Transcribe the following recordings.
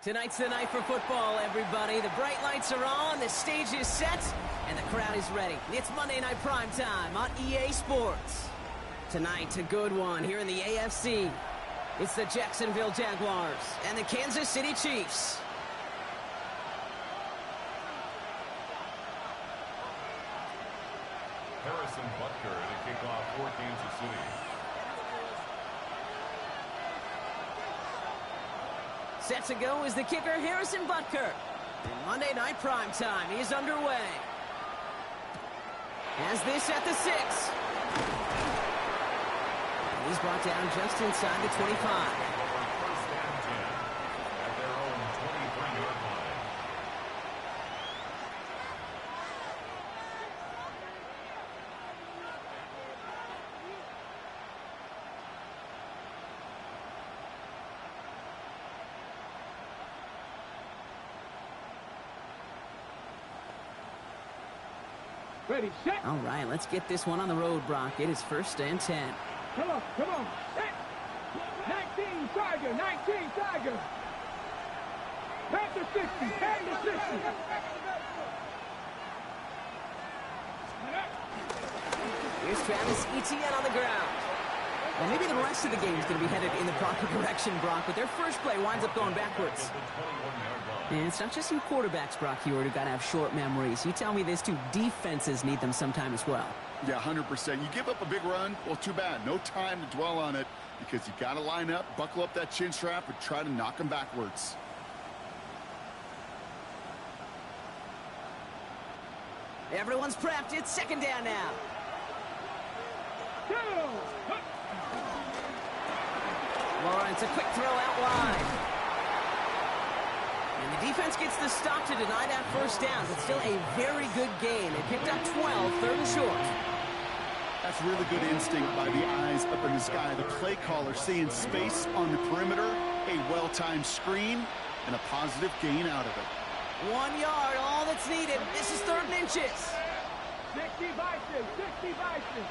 Tonight's the night for football, everybody. The bright lights are on, the stage is set, and the crowd is ready. It's Monday Night Prime Time on EA Sports. Tonight, a good one here in the AFC. It's the Jacksonville Jaguars and the Kansas City Chiefs. Harrison Butker to kick off for Kansas City. Set to go is the kicker, Harrison Butker. And Monday Night Prime Time is underway. Has this at the 6. And he's brought down just inside the 25. First and 10 at their own 23-yard line. Ready, set. All right, let's get this one on the road, Brock. It is first and 10. Come on, set. 19, Tiger, 19, Tiger. Back to 60, back to 60. Here's Travis Etienne on the ground. Well, maybe the rest of the game is going to be headed in the proper direction, Brock, but their first play winds up going backwards. And it's not just you quarterbacks, Brock, Hewitt, who got to have short memories. You tell me this too, defenses need them sometime as well. Yeah, 100%. You give up a big run, well, too bad. No time to dwell on it because you got to line up, buckle up that chin strap, and try to knock them backwards. Everyone's prepped. It's second down now. Lawrence, a quick throw out wide. And the defense gets the stop to deny that first down, but still a very good gain. They picked up 12, third and short. That's really good instinct by the eyes up in the sky. The play caller seeing space on the perimeter, a well-timed screen, and a positive gain out of it. 1 yard, all that's needed. This is third and inches. 60 Bison, 60 Bison.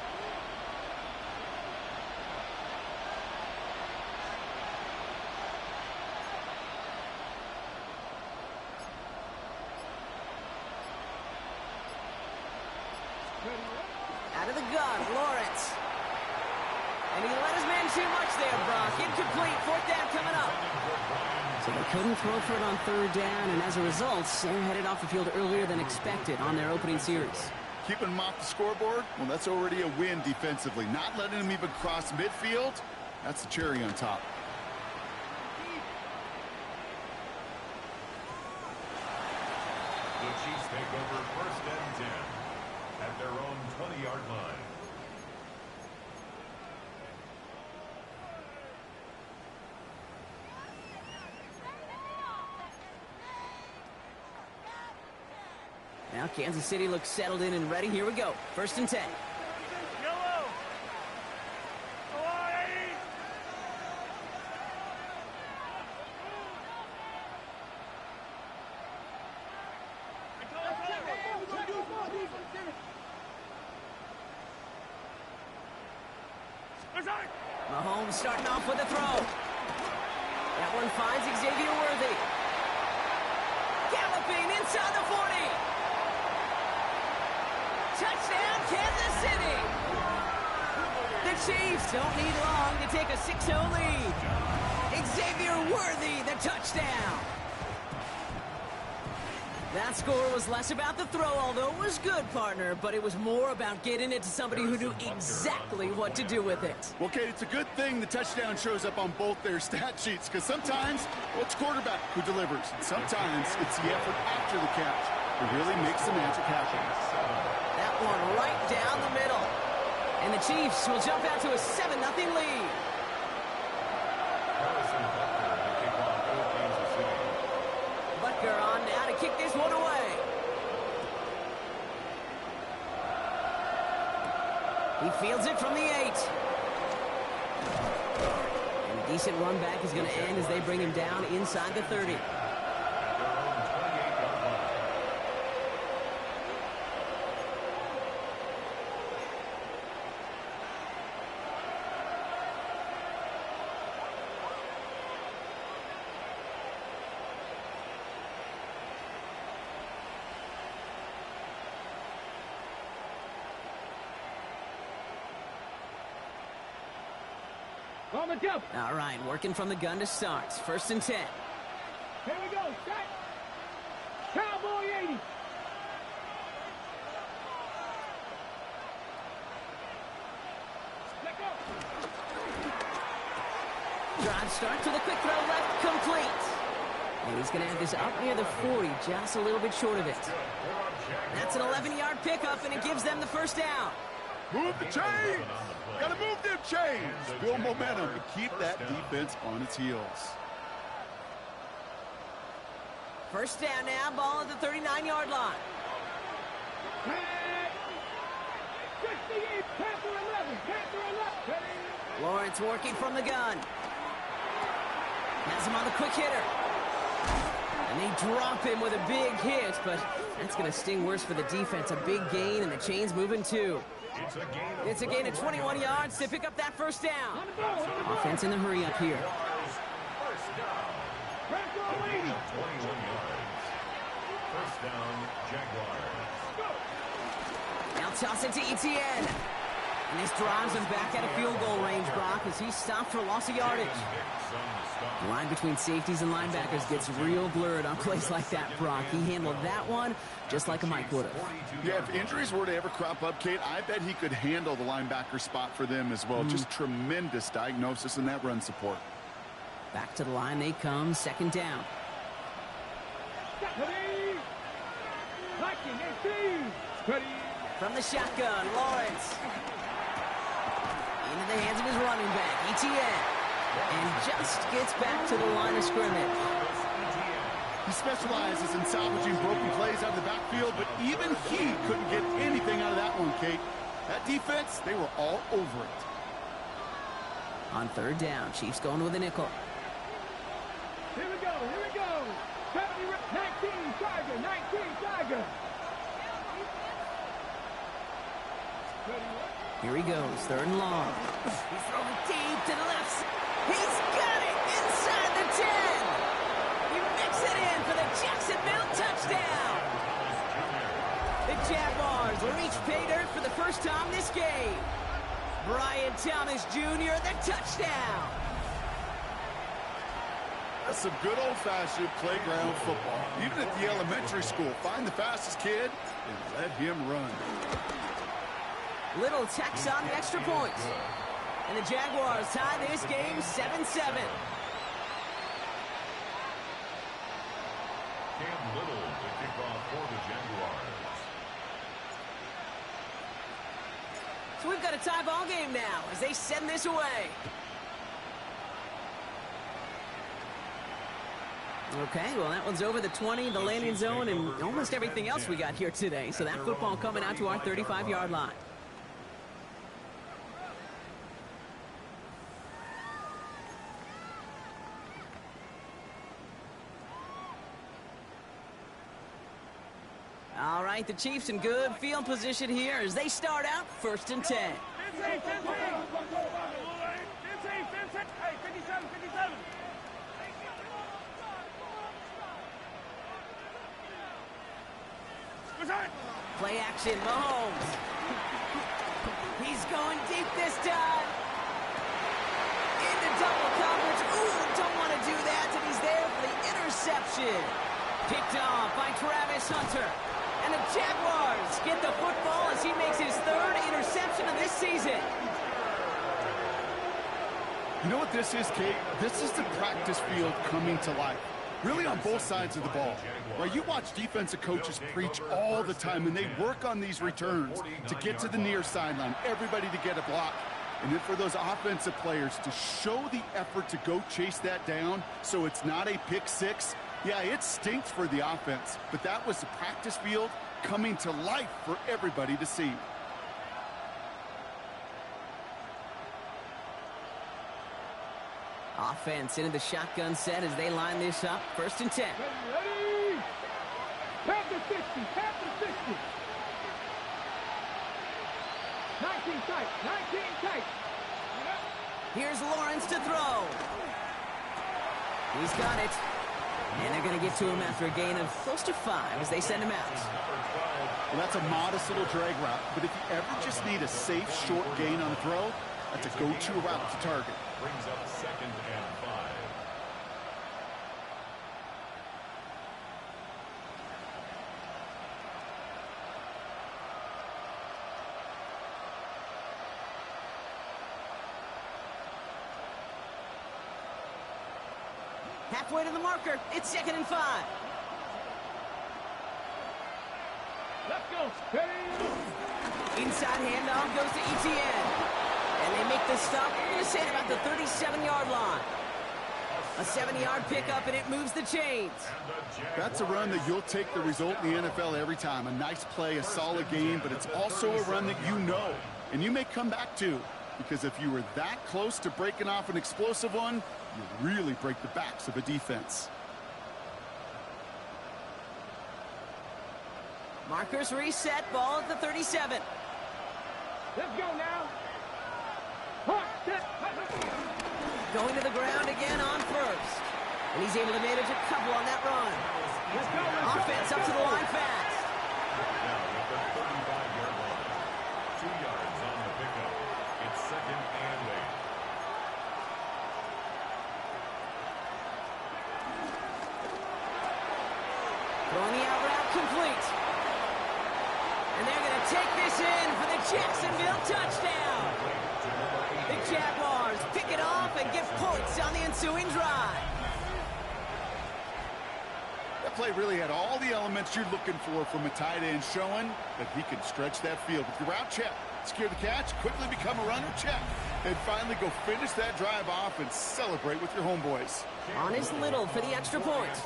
Out of the gun, Lawrence. And he let his man too much there, Brock. Incomplete, fourth down coming up. So they couldn't throw for it on third down, and as a result, they're headed off the field earlier than expected on their opening series. Keeping them off the scoreboard, well, that's already a win defensively. Not letting them even cross midfield, that's the cherry on top. The Chiefs take over first and 10 at their own 20-yard line. Now Kansas City looks settled in and ready. Here we go. First and 10. Mahomes starting off with a throw. That one finds Xavier Worthy. Galloping inside the 40. Touchdown, Kansas City. The Chiefs don't need long to take a 6-0 lead. Xavier Worthy, the touchdown. That score was less about the throw, although it was good, partner, but it was more about getting it to somebody who knew exactly what to do with it. Well, Kate, it's a good thing the touchdown shows up on both their stat sheets, because sometimes, well, it's quarterback who delivers. And sometimes it's the effort after the catch that really makes the magic happen. That one right down the middle. And the Chiefs will jump out to a 7-0 lead. Harrison Butker to kick off for Kansas City. Butker on now to kick this one away. He fields it from the 8. And a decent run back is going to end as they bring him down inside the 30. At their own 28-yard line. On the jump. All right, working from the gun to start. 1st and 10. Here we go. Set. Cowboy 80. Let go. Drive starts with a quick throw left, complete. And he's going to have this up near the 40, just a little bit short of it. That's an 11-yard pickup, and it gives them the 1st down. Move the chains! Gotta move them chains! Build momentum to keep that defense on its heels. 1st down now, ball at the 39-yard line. 68, Panther 11, Panther 11. Lawrence working from the gun. Has him on the quick hitter. And they drop him with a big hit, but that's going to sting worse for the defense. A big gain, and the chain's moving too. It's a gain of 21 yards to pick up that 1st down. Offense in the hurry up here. 21 yards. 1st down, Jaguars. Now toss it to Etienne. And this drives him back at a field goal range, Brock, as he stopped for loss of yardage. The line between safeties and linebackers gets real blurred on plays like that, Brock. He handled that one just like a Mike would have. Yeah, if injuries were to ever crop up, Kate, I bet he could handle the linebacker spot for them as well. Just tremendous diagnosis in that run support. Back to the line they come, 2nd down. From the shotgun, Lawrence. Into the hands of his running back, Etienne. And just gets back to the line of scrimmage. He specializes in salvaging broken plays out of the backfield, but even he couldn't get anything out of that one, Kate. That defense, they were all over it. On 3rd down, Chiefs going with a nickel. Here we go, here we go. 19 Tiger, 19 Tiger. Here he goes, 3rd and long. He's throwing deep to the left. He's got it inside the 10. He mix it in for the Jacksonville touchdown. The Jaguars reach pay dirt for the 1st time this game. Brian Thomas Jr., the touchdown. That's some good old-fashioned playground football. Even at the elementary school, find the fastest kid and let him run. Little Tex on the extra points. And the Jaguars tie this game 7-7. Cam Little to kick off for the Jaguars. So we've got a tie ball game now as they send this away. Okay, well, that one's over the 20, the landing zone, and almost everything else we got here today. So that football coming out to our 35-yard line. All right, the Chiefs in good field position here as they start out 1st and 10. Play action, Mahomes. He's going deep this time. Into double coverage. Ooh, don't want to do that, and he's there for the interception. Picked off by Travis Hunter. And the Jaguars get the football as he makes his 3rd interception of this season. You know what this is, Kate? This is the practice field coming to life. Really on both sides of the ball. Right, you watch defensive coaches preach all the time, and they work on these returns to get to the near sideline, everybody to get a block. And then for those offensive players to show the effort to go chase that down so it's not a pick six. Yeah, it stinks for the offense, but that was the practice field coming to life for everybody to see. Offense into the shotgun set as they line this up. 1st and 10. Ready? Panther 60, Panther 60. 19 tight, 19 tight. Here's Lawrence to throw. He's got it. And they're going to get to him after a gain of close to 5 as they send him out. Well, that's a modest little drag route, but if you ever just need a safe, short gain on a throw, That's a go-to route to target. Brings up 2nd and 5. Halfway to the marker. It's 2nd and 5. Let's go. Inside handoff goes to Etienne. And they make the stop. We're going to say at about the 37-yard line. A 7-yard pickup, and it moves the chains. That's a run that you'll take the result in the NFL every time. A nice play, a solid game, but it's also a run that you know. And you may come back to. Because if you were that close to breaking off an explosive one, you really break the backs of a defense. Markers reset, ball at the 37. Let's go now. Going to the ground again on first. And he's able to manage a couple on that run. Let's go. Offense up to the line fast. Now at the 35-yard line. 2 yards on the pickup. It's 2nd and 8. Throwing the out route complete. And they're going to take this in for the Jacksonville touchdown. The Jaguars pick it off and get points on the ensuing drive. That play really had all the elements you're looking for from a tight end, showing that he can stretch that field. With your route, check. Secure the catch, quickly become a runner, check. And finally go finish that drive off and celebrate with your homeboys. On is Little for the extra point.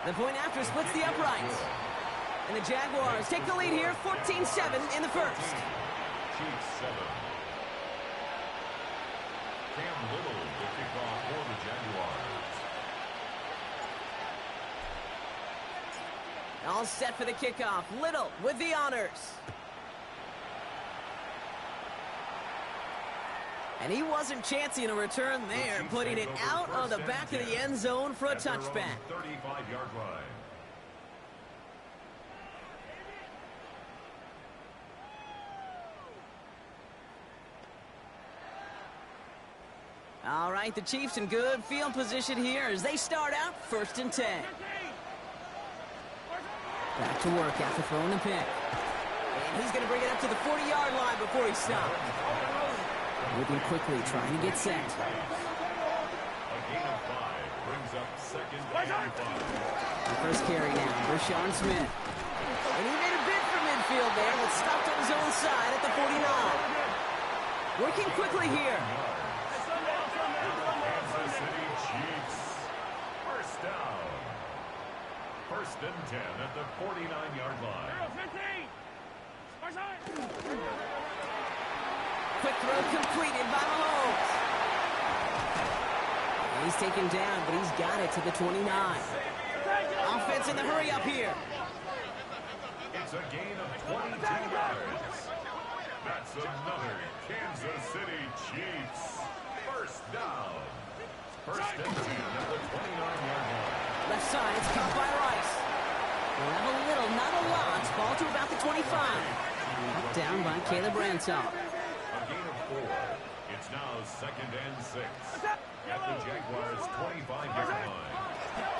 The point after splits the uprights. And the Jaguars take the lead here, 14-7 in the first. Chiefs 7. Cam Little the kickoff for the Jaguars. All set for the kickoff. Little with the honors. And he wasn't chancing a return there, putting it out on the back of the end zone for a touchback. 35-yard line. All right, the Chiefs in good field position here as they start out 1st and 10. Back to work after throwing the pick. And he's going to bring it up to the 40-yard line before he stops. Moving quickly, trying to get set. A gain of 5 brings up 2nd and 5. The first carry now, Rashawn Smith. And he made a bid for midfield there, but stopped on his own side at the 49. Working quickly here. Kansas City Chiefs. First down. 1st and 10 at the 49-yard line. Quick throw completed by Mahomes. He's taken down, but he's got it to the 29. Offense in the hurry up here. It's a gain of 22 yards. That's another Kansas City Chiefs. First down. 1st and 10 at the 29-yard line. Left side, it's caught by Rice. We'll have a little, not a lot. Ball to about the 25. Knocked down by Caleb Ransom. A gain of 4. It's now 2nd and 6 at the Jaguars' 25-yard line.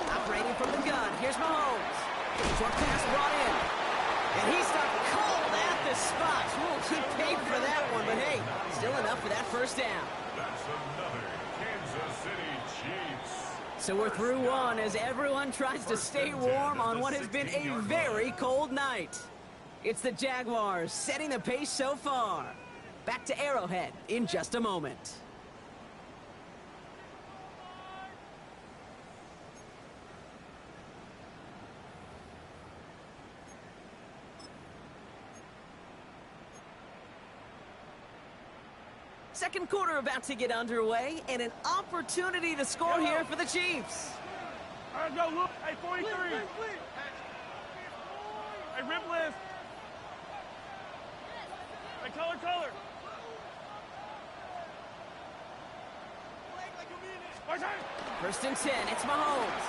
Operating from the gun. Here's Mahomes. Short pass brought in. And he's not called at the spot. We'll keep paid for that one, but hey, still enough for that first down. That's another Kansas City Chiefs. So we're through one as everyone tries to stay warm on what has been a very cold night. It's the Jaguars setting the pace so far. Back to Arrowhead in just a moment. Second quarter about to get underway, and an opportunity to score here for the Chiefs. All right, go, look. Hey, 43. Hey, rip list. Hey, color. First and 10, it's Mahomes.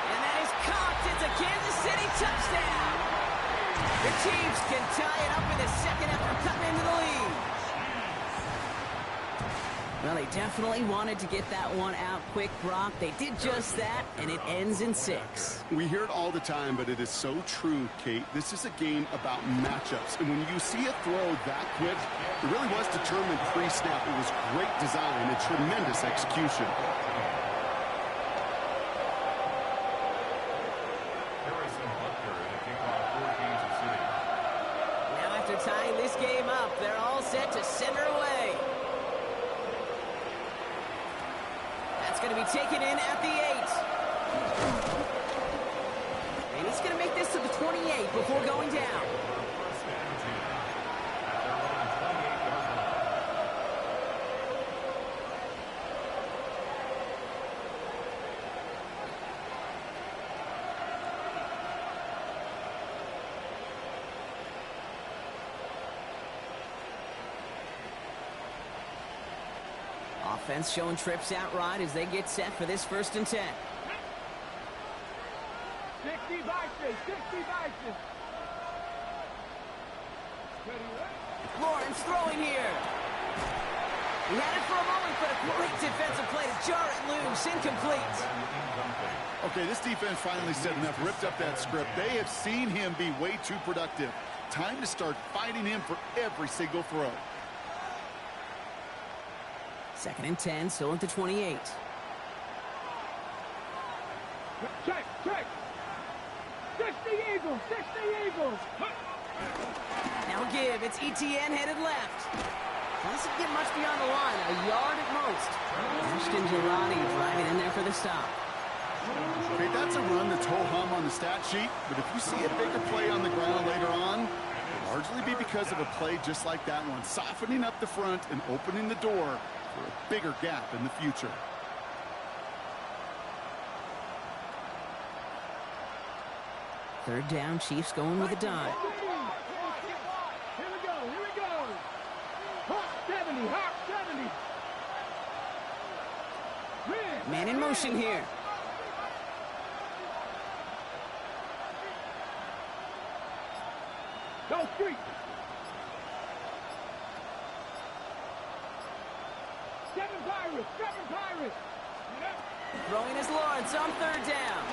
And that is caught It's a Kansas City touchdown. The Chiefs can tie it up in the second after cutting into the lead. Well, they definitely wanted to get that one out quick, Brock. They did just that, and it ends in 6. We hear it all the time, but it is so true, Kate. This is a game about matchups. And when you see a throw that quick, it really was determined pre-snap. It was great design and tremendous execution. Now after tying this game up, they're all set to send her away. That's going to be taken in at the 8. And he's going to make this to the 28 before going down. Offense showing trips out right as they get set for this 1st and 10. 60 vices, 60 vices. Lawrence throwing here. He had it for a moment, but a great defensive play to jar it loose. Incomplete. Okay, this defense finally said enough, ripped up that script. They have seen him be way too productive. Time to start fighting him for every single throw. 2nd and 10, still at the 28. Check, check. 60 Eagles, 60 Eagles. Now give, it's ETN headed left. Doesn't get much beyond the line, a yard at most. Ashton Girardi driving in there for the stop. Okay, that's a run that's ho-hum on the stat sheet, but if you see a bigger play on the ground later on, it'll largely be because of a play just like that one, softening up the front and opening the door for a bigger gap in the future. Third down, Chiefs going with a dive. Here we go, here we go. Hawk 70, Hawk 70. Man in motion here. Go street. 7 Pirates, 7 Pirates. Throwing is Lawrence on 3rd down.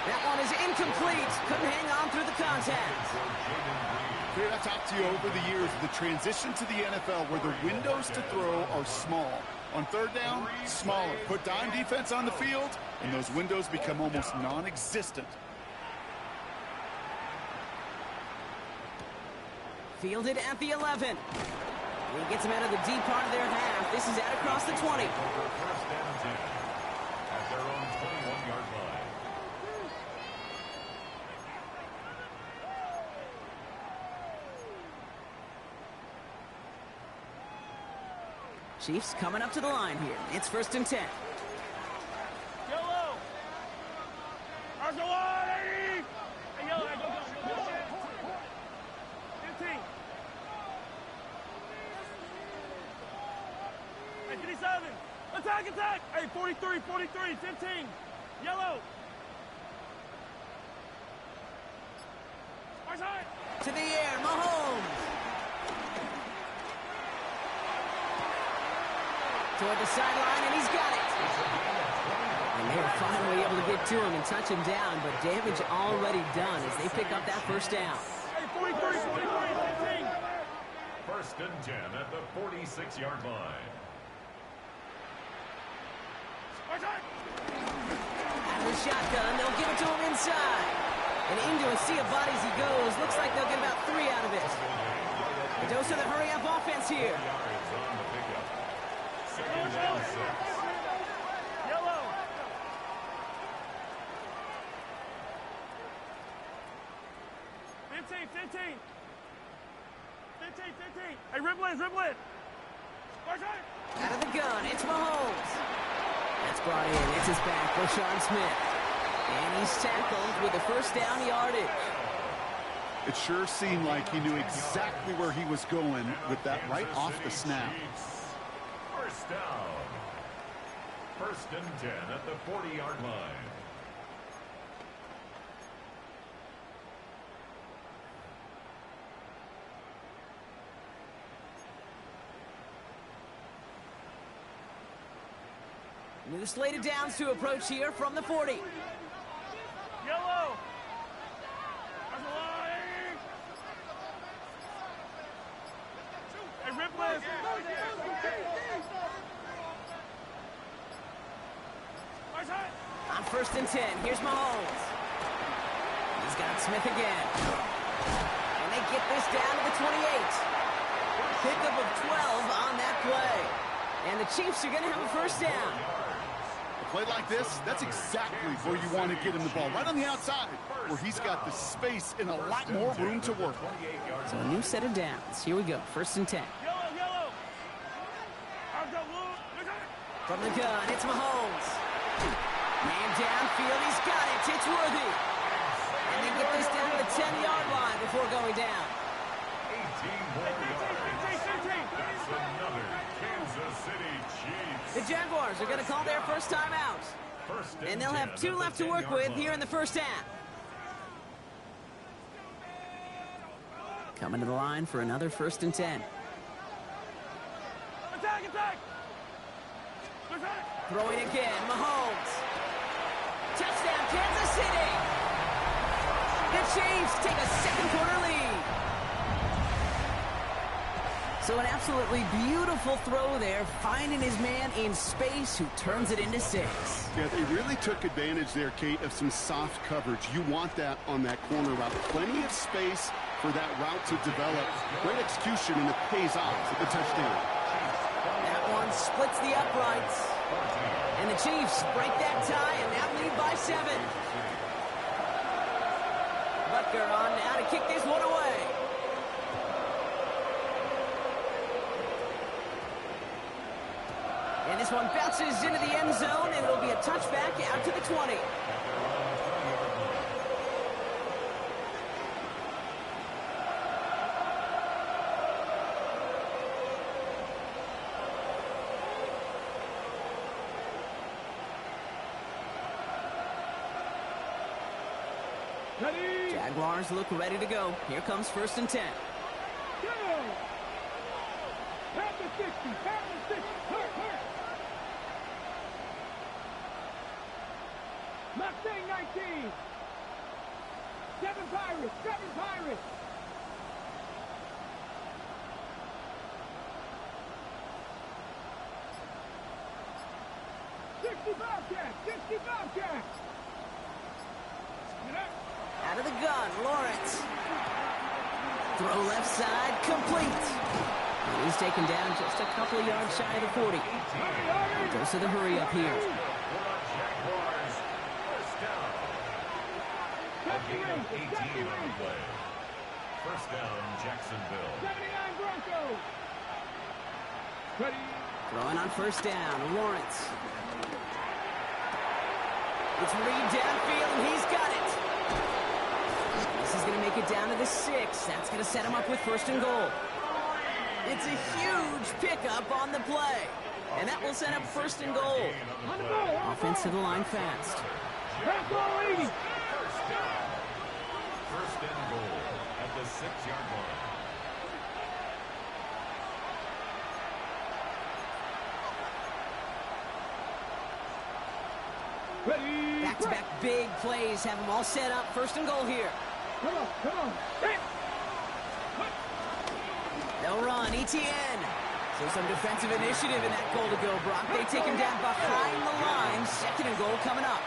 That one is incomplete. Couldn't hang on through the contact. Here, I've talked to you over the years, the transition to the NFL where the windows to throw are small. On 3rd down, smaller. Put dime defense on the field, and those windows become almost non-existent. Fielded at the 11. He gets him out of the deep part of their half. This is out across the 20. First down 10 at their own 21-yard line. Chiefs coming up to the line here. It's 1st and 10. Yellow. Arsenal, 80. Hey, yellow, go, go, go. 15. Hey, 57. Attack, attack. Hey, 43, 43, 15. Yellow. Outside. To the air, Mahomes. Toward the sideline, and he's got it. And they're finally able to get to him and touch him down, but damage already done as they pick up that 1st down. Hey, 43, 43, 15. First and 10 at the 46-yard line. Outside. Out of the shotgun, they'll give it to him inside. And into a sea of bodies he goes. Looks like they'll get about 3 out of it. The dose of the hurry-up offense here. Yellow. 15, 15. 15, 15. Hey, Riblet, Riblet. Out of the gun, it's Mahomes. That's brought in. It's his back, Rashard Smith. And he's tackled with the 1st down yardage. It sure seemed like he knew exactly where he was going with that right off the snap. First down. First and 10 at the 40-yard line. New slated downs to approach here from the 40. Yellow. That's a line. Hey, Ripley. On 1st and 10, here's Mahomes. He's got Smith again. And they get this down to the 28. Pickup of 12 on that play. And the Chiefs are going to have a first down. A play like this, that's exactly where you want to get him the ball. Right on the outside, where he's got the space and a lot more room to work. So a new set of downs. Here we go, 1st and 10. Yellow. From the gun, it's Mahomes. Man downfield, he's got it. It's worthy. And they get this down to the 10-yard line before going down. 18 more yards. That's another Kansas City Chiefs. The Jaguars are going to call their first time out. And they'll have 2 left to work with here in the first half. Coming to the line for another 1st and 10. Attack. Throwing again, Mahomes. Touchdown, Kansas City. The Chiefs take a second-quarter lead. So an absolutely beautiful throw there, finding his man in space who turns it into 6. Yeah, they really took advantage there, Kate, of some soft coverage. You want that on that corner route. Plenty of space for that route to develop. Great execution, and it pays off with the touchdown. That one splits the uprights. And the Chiefs break that tie and now lead by 7. Butker on now to kick this one away. And this one bounces into the end zone, and it'll be a touchback out to the 20. Jaguars look ready to go. Here comes 1st and 10. Go. Pat the 60. Hurt. Mustang 19. 7 Pirates. 60 Bobcats. Out of the gun, Lawrence. Throw left side, complete. And he's taken down just a couple of yards shy of the 40. Goes to the hurry up here. Jaguars, first down. A gain of 18 on the play. First down, Jacksonville. 79 Broncos. Ready. Throwing on 1st down, Lawrence. It's Reed downfield, and he's got it. This is going to make it down to the 6. That's going to set him up with 1st and goal. It's a huge pickup on the play. And that will set up 1st and goal. Offense to the line fast. First down. First and goal at the 6-yard line. Ready. Back-to-back big plays have them all set up. 1st and goal here. Come on. They'll run, ETN. So some defensive initiative in that goal to go, Brock. They take him down behind the line. 2nd and goal coming up.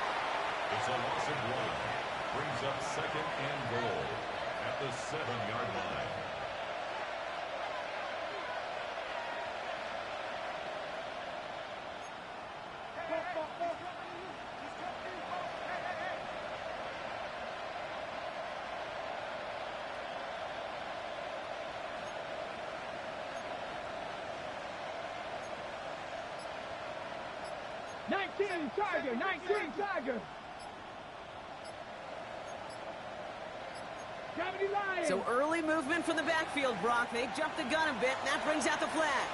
It's a loss of 1. Brings up 2nd and goal at the 7-yard line. Tiger. 19 Tiger. So early movement from the backfield, Brock. They jumped the gun a bit, and that brings out the flag.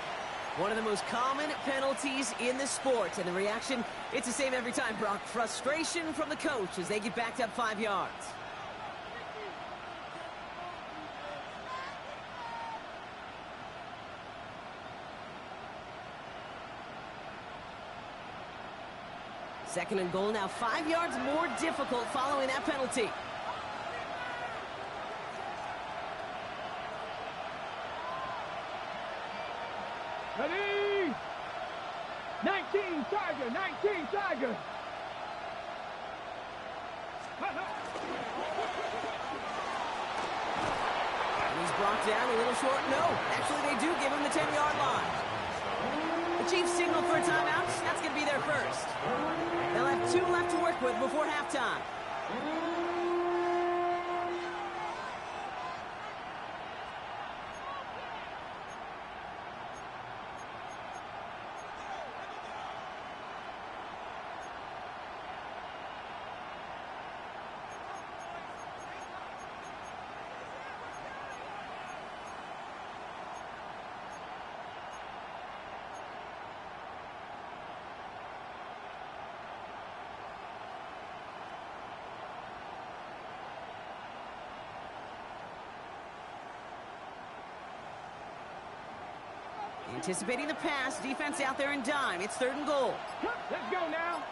One of the most common penalties in the sport. And the reaction, it's the same every time, Brock. Frustration from the coach as they get backed up 5 yards. Second and goal now, 5 yards more difficult following that penalty. Ready? 19 Tiger, 19 Tiger. And he's brought down a little short. No, actually they do give him the 10-yard line. The Chiefs signal for a timeout. That's going to be their first. They'll have 2 left to work with before halftime. Anticipating the pass, defense out there in dime. It's 3rd and goal. Let's go now.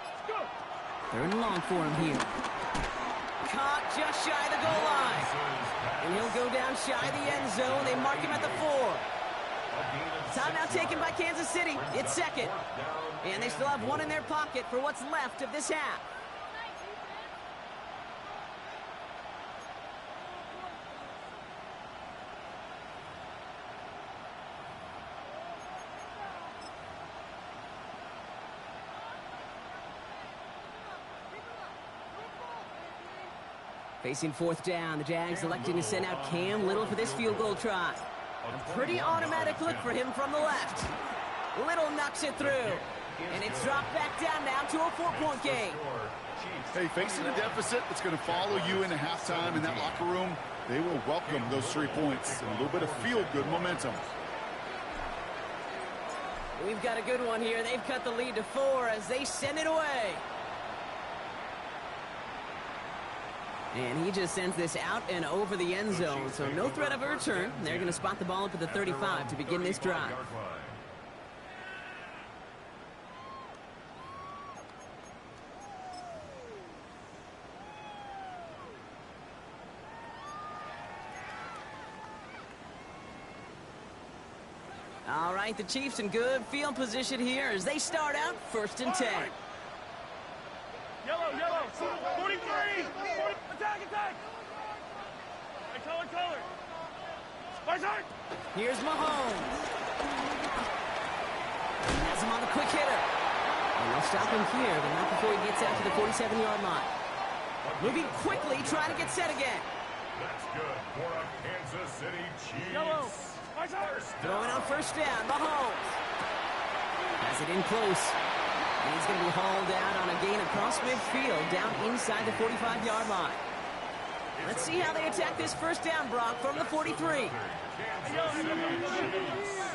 Let's go. 3rd and long for him here. Caught just shy of the goal line. And he'll go down shy of the end zone. They mark him at the 4. Timeout taken by Kansas City. It's 2nd. And they still have 1 in their pocket for what's left of this half. Facing 4th down, the Jags electing to send out Cam Little for this field goal try. A pretty automatic look for him from the left. Little knocks it through. And it's dropped back down now to a 4-point game. Hey, facing a deficit that's going to follow you into halftime in that locker room, they will welcome those 3 points and a little bit of feel-good momentum. We've got a good one here. They've cut the lead to 4 as they send it away. And he just sends this out and over the end zone, so no threat of a return. They're going to spot the ball up at the 35 to begin this drive. All right, the Chiefs in good field position here as they start out 1st and 10. Yellow, 43! Attack! Color! Here's Mahomes. He has him on the quick hitter. And they'll stop him here, but not before he gets out to the 47-yard line. Moving quickly, trying to get set again. That's good for a Kansas City Chiefs. Yellow. Throwing on 1st down, Mahomes. Has it in close. And he's going to be hauled out on a gain across midfield, down inside the 45-yard line. Let's see how they attack this 1st down, Brock, from the 43. Kansas City Chiefs.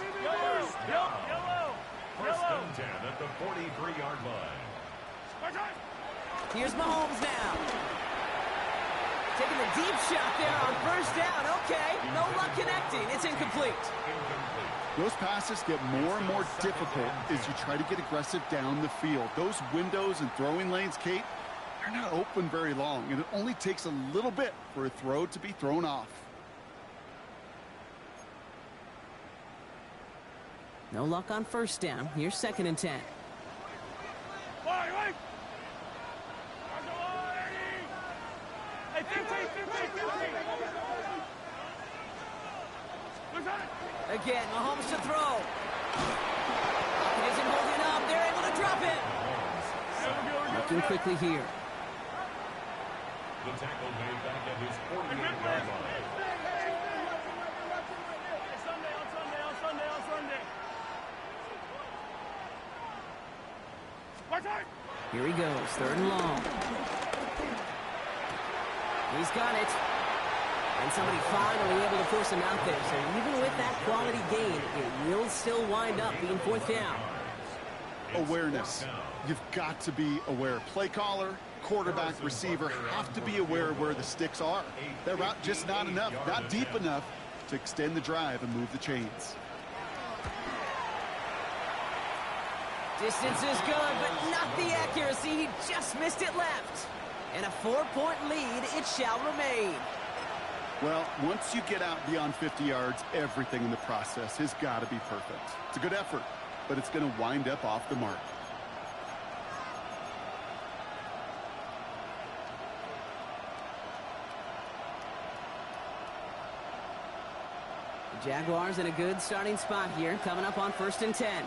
First and 10 at the 43-yard line. Here's Mahomes now. Taking the deep shot there on 1st down. Okay, no luck connecting. It's incomplete. Those passes get more and more difficult as you try to get aggressive down the field. Those windows and throwing lanes, Kate, they're not open very long, and it only takes a little bit for a throw to be thrown off. No luck on 1st down. Here's 2nd and 10. Hey, 15. Again, Mahomes to throw. It isn't holding up. They're able to drop it. Looking quickly here. The tackle made back at his 48-yard line. Here he goes, 3rd and long. He's got it. And somebody finally able to force him out there. So even with that quality gain, it will still wind up being 4th down. Awareness. You've got to be aware. Play caller, quarterback, receiver have to be aware of where the sticks are. That route just not enough, not deep enough to extend the drive and move the chains. Distance is good, but not the accuracy. He just missed it left. And a 4-point lead, it shall remain. Well, once you get out beyond 50 yards, everything in the process has got to be perfect. It's a good effort, but it's going to wind up off the mark. The Jaguars in a good starting spot here, coming up on 1st and 10.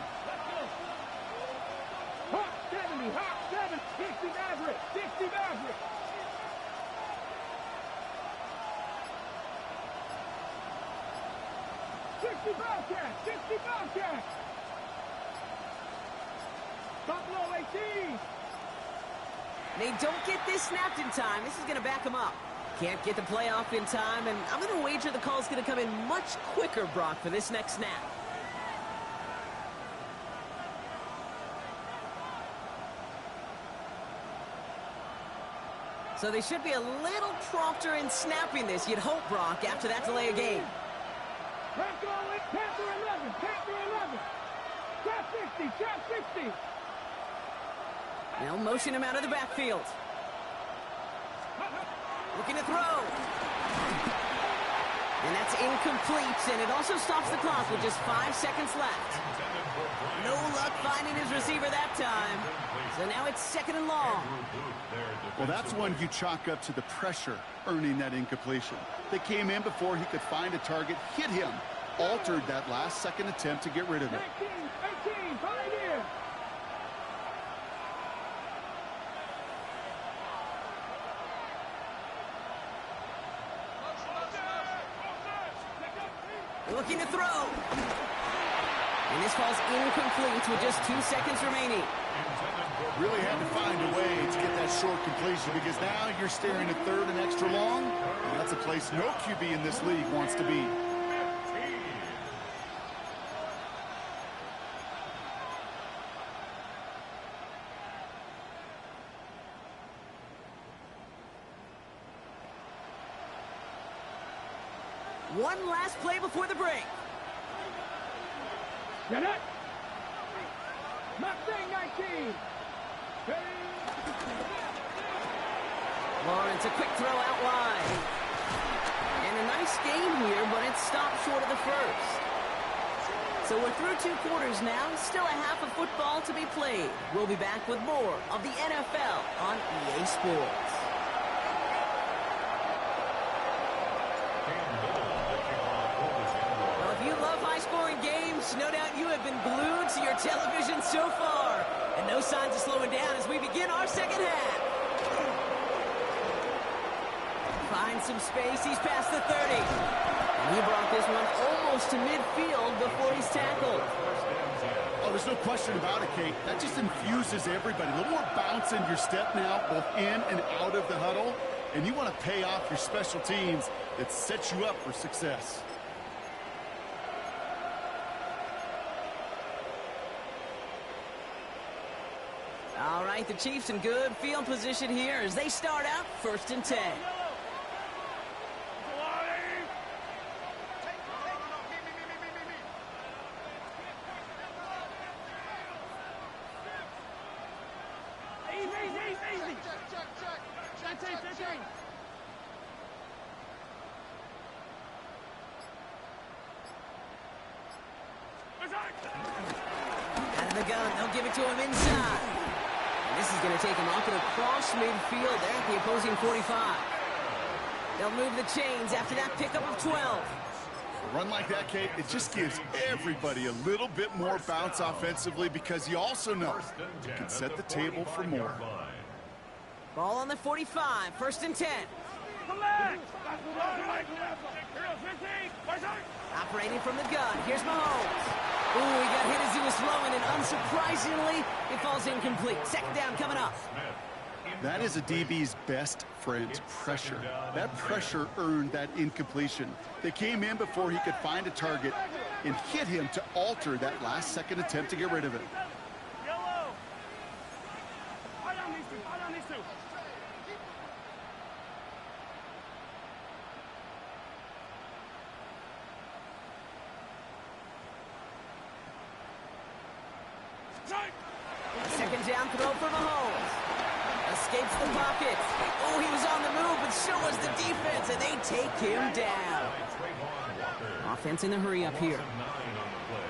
Hawk 70, Hawk 7, 60 Maverick, 60 Maverick. 60 Bobcat, 60 Bobcat. Buffalo 18. They don't get this snapped in time. This is going to back them up. Can't get the play off in time, and I'm going to wager the call's going to come in much quicker, Brock, for this next snap. So they should be a little prompter in snapping this, you'd hope, Brock, after that delay of game. Panther 11, Panther 11. Trap 60, trap 60. They'll motion him out of the backfield. Looking to throw. And that's incomplete, and it also stops the clock with just 5 seconds left. No luck finding his receiver that time. So now it's 2nd and long. Well, that's one you chalk up to the pressure earning that incompletion. They came in before he could find a target, hit him, altered that last-second attempt to get rid of it. 18, Pioneer. Looking to throw. And this falls incomplete with just 2 seconds remaining. Really had to find a way to get that short completion because now you're staring at 3rd and extra long. And that's a place no QB in this league wants to be. One last play before the break. Get it. Mustang 19. Lawrence, a quick throw out wide. And a nice game here, but it stopped short of the first. So we're through 2 quarters now. Still a half of football to be played. We'll be back with more of the NFL on EA Sports. Well, if you love high-scoring games, no doubt you have been glued to your television so far. And no signs of slowing down as we begin our second half. Finds some space. He's past the 30. And he brought this one almost to midfield before he's tackled. Oh, there's no question about it, Kate. That just infuses everybody. A little more bounce in your step now, both in and out of the huddle. And you want to pay off your special teams that sets you up for success. All right, the Chiefs in good field position here as they start out 1st and 10. Out of the gun, they'll give it to him inside. And this is going to take him off and across midfield there at the opposing 45. They'll move the chains after that pickup of 12. A run like that, Kate, it just gives everybody a little bit more bounce offensively because you also know you can set the table for more. Ball on the 45, 1st and 10. Operating from the gun, here's Mahomes. Ooh, he got hit as he was throwing, and unsurprisingly, it falls incomplete. 2nd down coming up. That is a DB's best friend, pressure. That pressure earned that incompletion. They came in before he could find a target and hit him to alter that last-second attempt to get rid of it. down throw for Mahomes. Escapes the pocket. Oh, he was on the move, but so was the defense, and they take him down. Offense in the hurry up here. 9 on the play.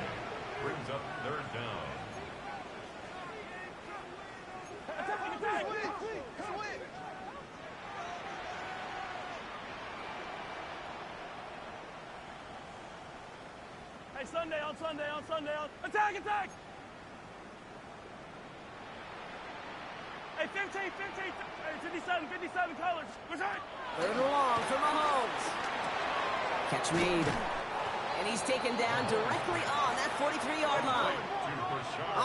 Brings up 3rd down. Hey, Sunday, on attack! Hey, 15, 57 colors. Return! 3rd and long for Mahomes. Catch made. And he's taken down directly on that 43-yard line.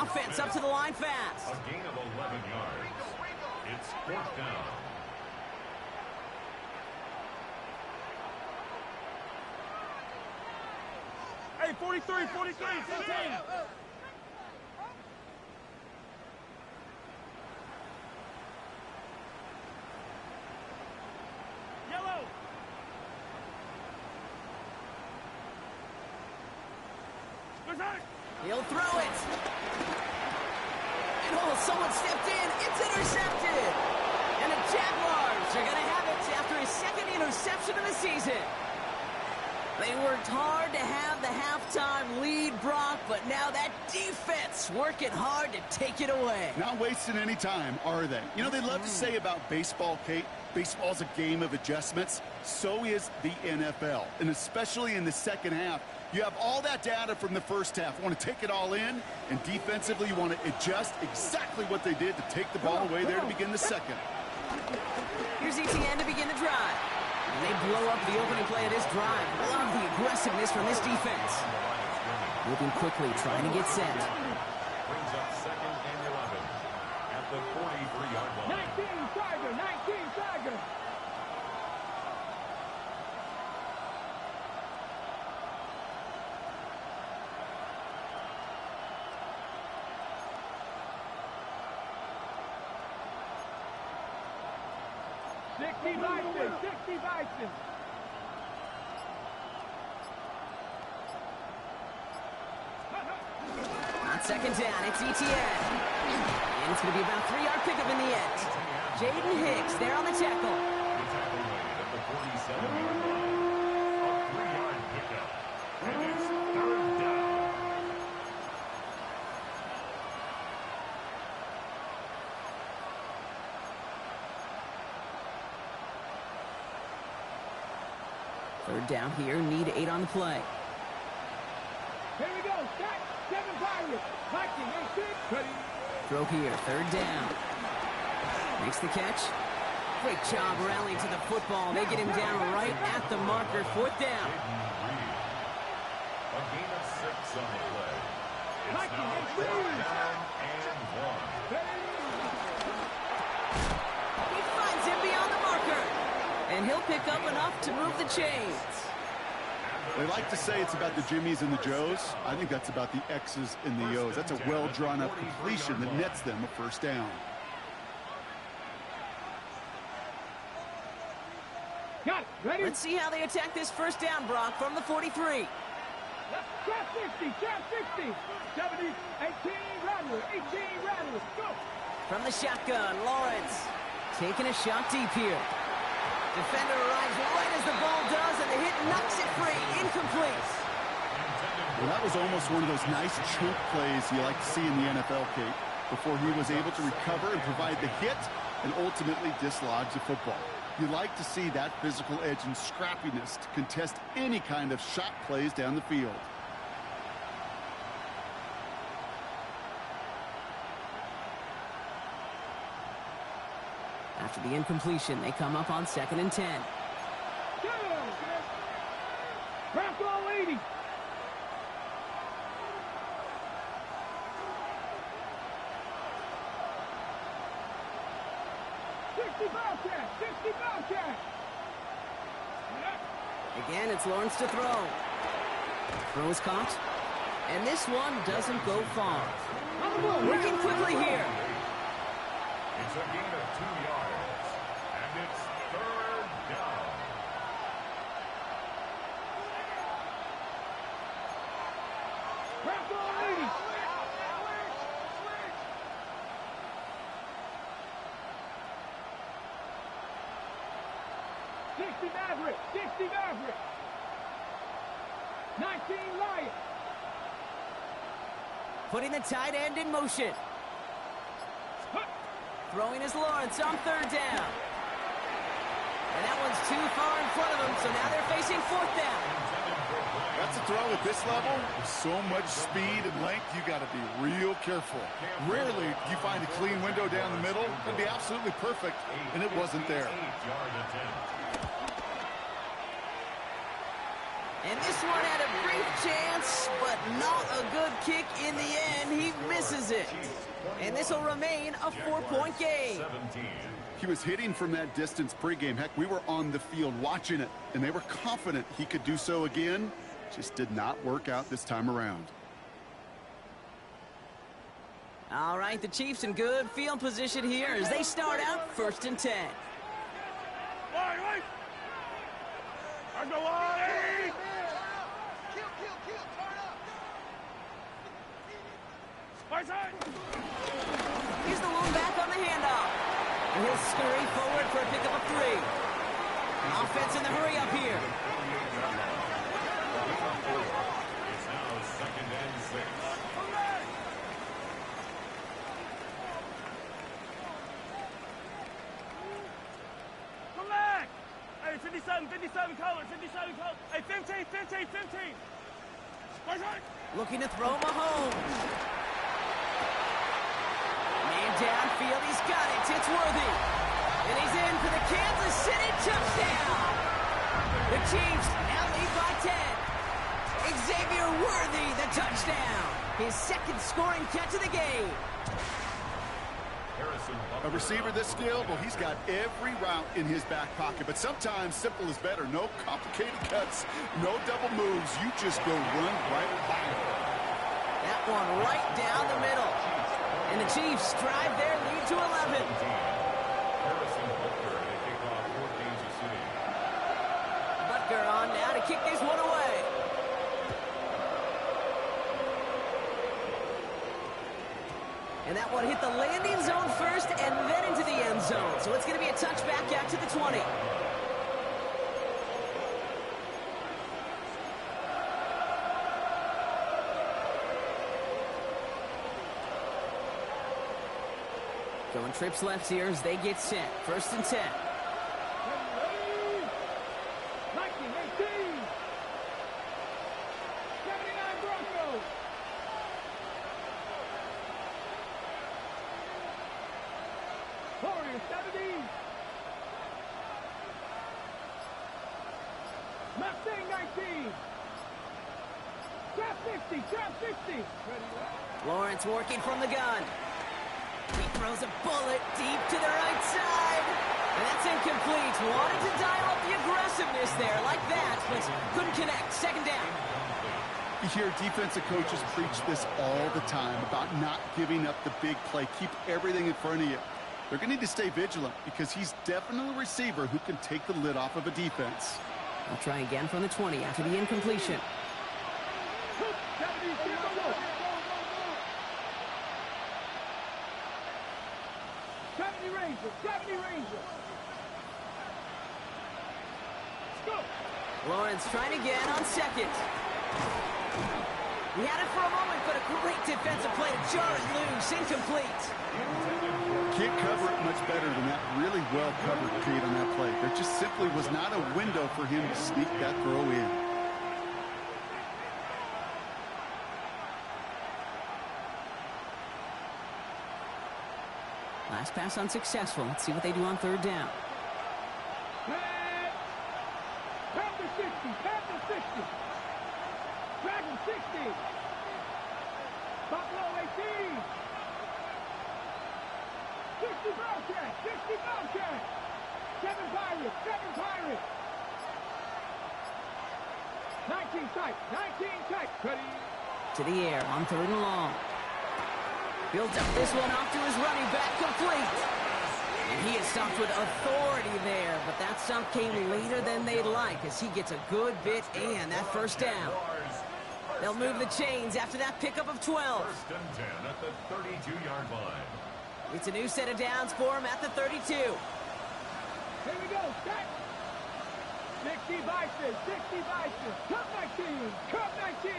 Offense up to the line fast. A gain of 11 yards. It's 4th down. Hey, 43, 15. Yellow. Return. He'll throw it. And oh, someone stepped in. It's intercepted. And the Jaguars are going to have it after his 2nd interception of the season. They worked hard to have the halftime lead, Brock, but now that defense working hard to take it away. Not wasting any time, are they? You know, they love to say about baseball, Kate, baseball's a game of adjustments. So is the NFL, and especially in the second half. You have all that data from the first half. You want to take it all in, and defensively you want to adjust exactly what they did to take the ball away there to begin the second. Here's ETN to begin the drive. And they blow up the opening play of this drive. Love the aggressiveness from this defense. Moving quickly, trying to get set. Brings up 2nd and 11 at the 43-yard line. 19 Tiger. Sixty Bison. On 2nd down, it's ETN. And it's going to be about a 3-yard pickup in the end. Jaden Hicks there on the tackle. The tackle made at the 47-yard line. A 3-yard pickup. And it's 3rd down. Third down here, need 8 on the play. Here we go. Start. 7 Pirates. Viking, 8-6. Ready. Throw here, 3rd down. Makes the catch. Great job rallying to the football. They get him down right at the marker. 4th down. A gain of 6 on the play. It's Viking, now 8-3. 4th down and 1. He finds him beyond the marker. And he'll pick up enough to move the chains. They like to say it's about the Jimmies and the Joes. I think that's about the X's and the O's. That's a well-drawn-up completion that nets them a 1st down. Got it. Ready. Let's see how they attack this 1st down, Brock, from the 43. Trap 60. 70. 18 Rattler. Go. From the shotgun, Lawrence taking a shot deep here. Defender arrives right as the ball does, and the hit knocks it free. Incomplete. Well, that was almost one of those nice chunk plays you like to see in the NFL, Kate, before he was able to recover and provide the hit and ultimately dislodge the football. You like to see that physical edge and scrappiness to contest any kind of shot plays down the field. After the incompletion, they come up on 2nd and 10. Craft all 80. Again, it's Lawrence to throw. Throws caught. And this one doesn't go far. Working quickly here. It's a gain of 2 yards. And it's 3rd down. 60 Maverick. 60 Maverick. 19 Lion. Putting the tight end in motion. Throwing is Lawrence on third down. And that one's too far in front of them, so now they're facing fourth down. That's a throw at this level. With so much speed and length, you got to be real careful. Rarely do you find a clean window down the middle. It'd be absolutely perfect, and it wasn't there. And this one had a brief chance, but not a good kick in the end. He misses it. And this will remain a 4-point game. He was hitting from that distance pregame. Heck, we were on the field watching it, and they were confident he could do so again. Just did not work out this time around. All right, the Chiefs in good field position here as they start out 1st and 10. Right. On the line. Here's the lone back on the handoff. And he'll scurry forward for a pickup of 3. Offense in the hurry up here. It's now 2nd and 6. Come back. Hey, 57 colors. Hey, 15. Looking to throw Mahomes. Man downfield, he's got it. It's Worthy. And he's in for the Kansas City touchdown. The Chiefs now lead by 10. Xavier Worthy, the touchdown. His 2nd scoring catch of the game. A receiver this skilled, well, he's got every route in his back pocket. But sometimes simple is better. No complicated cuts, no double moves. You just go run right by him. That one right down the middle. And the Chiefs drive their lead to 11. Butker on now to kick this one away. And that one hit the landing zone first and then into the end zone. So it's going to be a touchback out to the 20. Going trips left here as they get set. 1st and 10. 19-18. 79 Broncos. Warriors 70. Mustang 19. Trap 50. Lawrence working from the gun. He throws a bullet deep to the right side. And that's incomplete. Wanted to dial up the aggressiveness there like that, but couldn't connect. 2nd down. You hear defensive coaches preach this all the time about not giving up the big play. Keep everything in front of you. They're going to need to stay vigilant because he's definitely a receiver who can take the lid off of a defense. I'll try again from the 20 after the incompletion. 70 Rangers. Let's go. Lawrence trying again on 2nd. He had it for a moment, but a great defensive play to jar it loose. Incomplete. Can't cover it much better than that. Really well covered, Pete, on that play. There just simply was not a window for him to sneak that throw in. Last pass unsuccessful. Let's see what they do on 3rd down. Panther 60. Dragon 60. Buffalo 18. 60 Bobcat. 7 Pirates. 19 tight. Ready. To the air on 3rd and long. Builds up this one off to his running back, complete. And he is stopped with authority there, but that stop came later than they'd like as he gets a good bit and that 1st down. They'll move the chains after that pickup of 12. 1st and 10 at the 32-yard line. It's a new set of downs for him at the 32. Here we go. Set. 60 Bison, 60 Bison. Cup 19, Cup 19.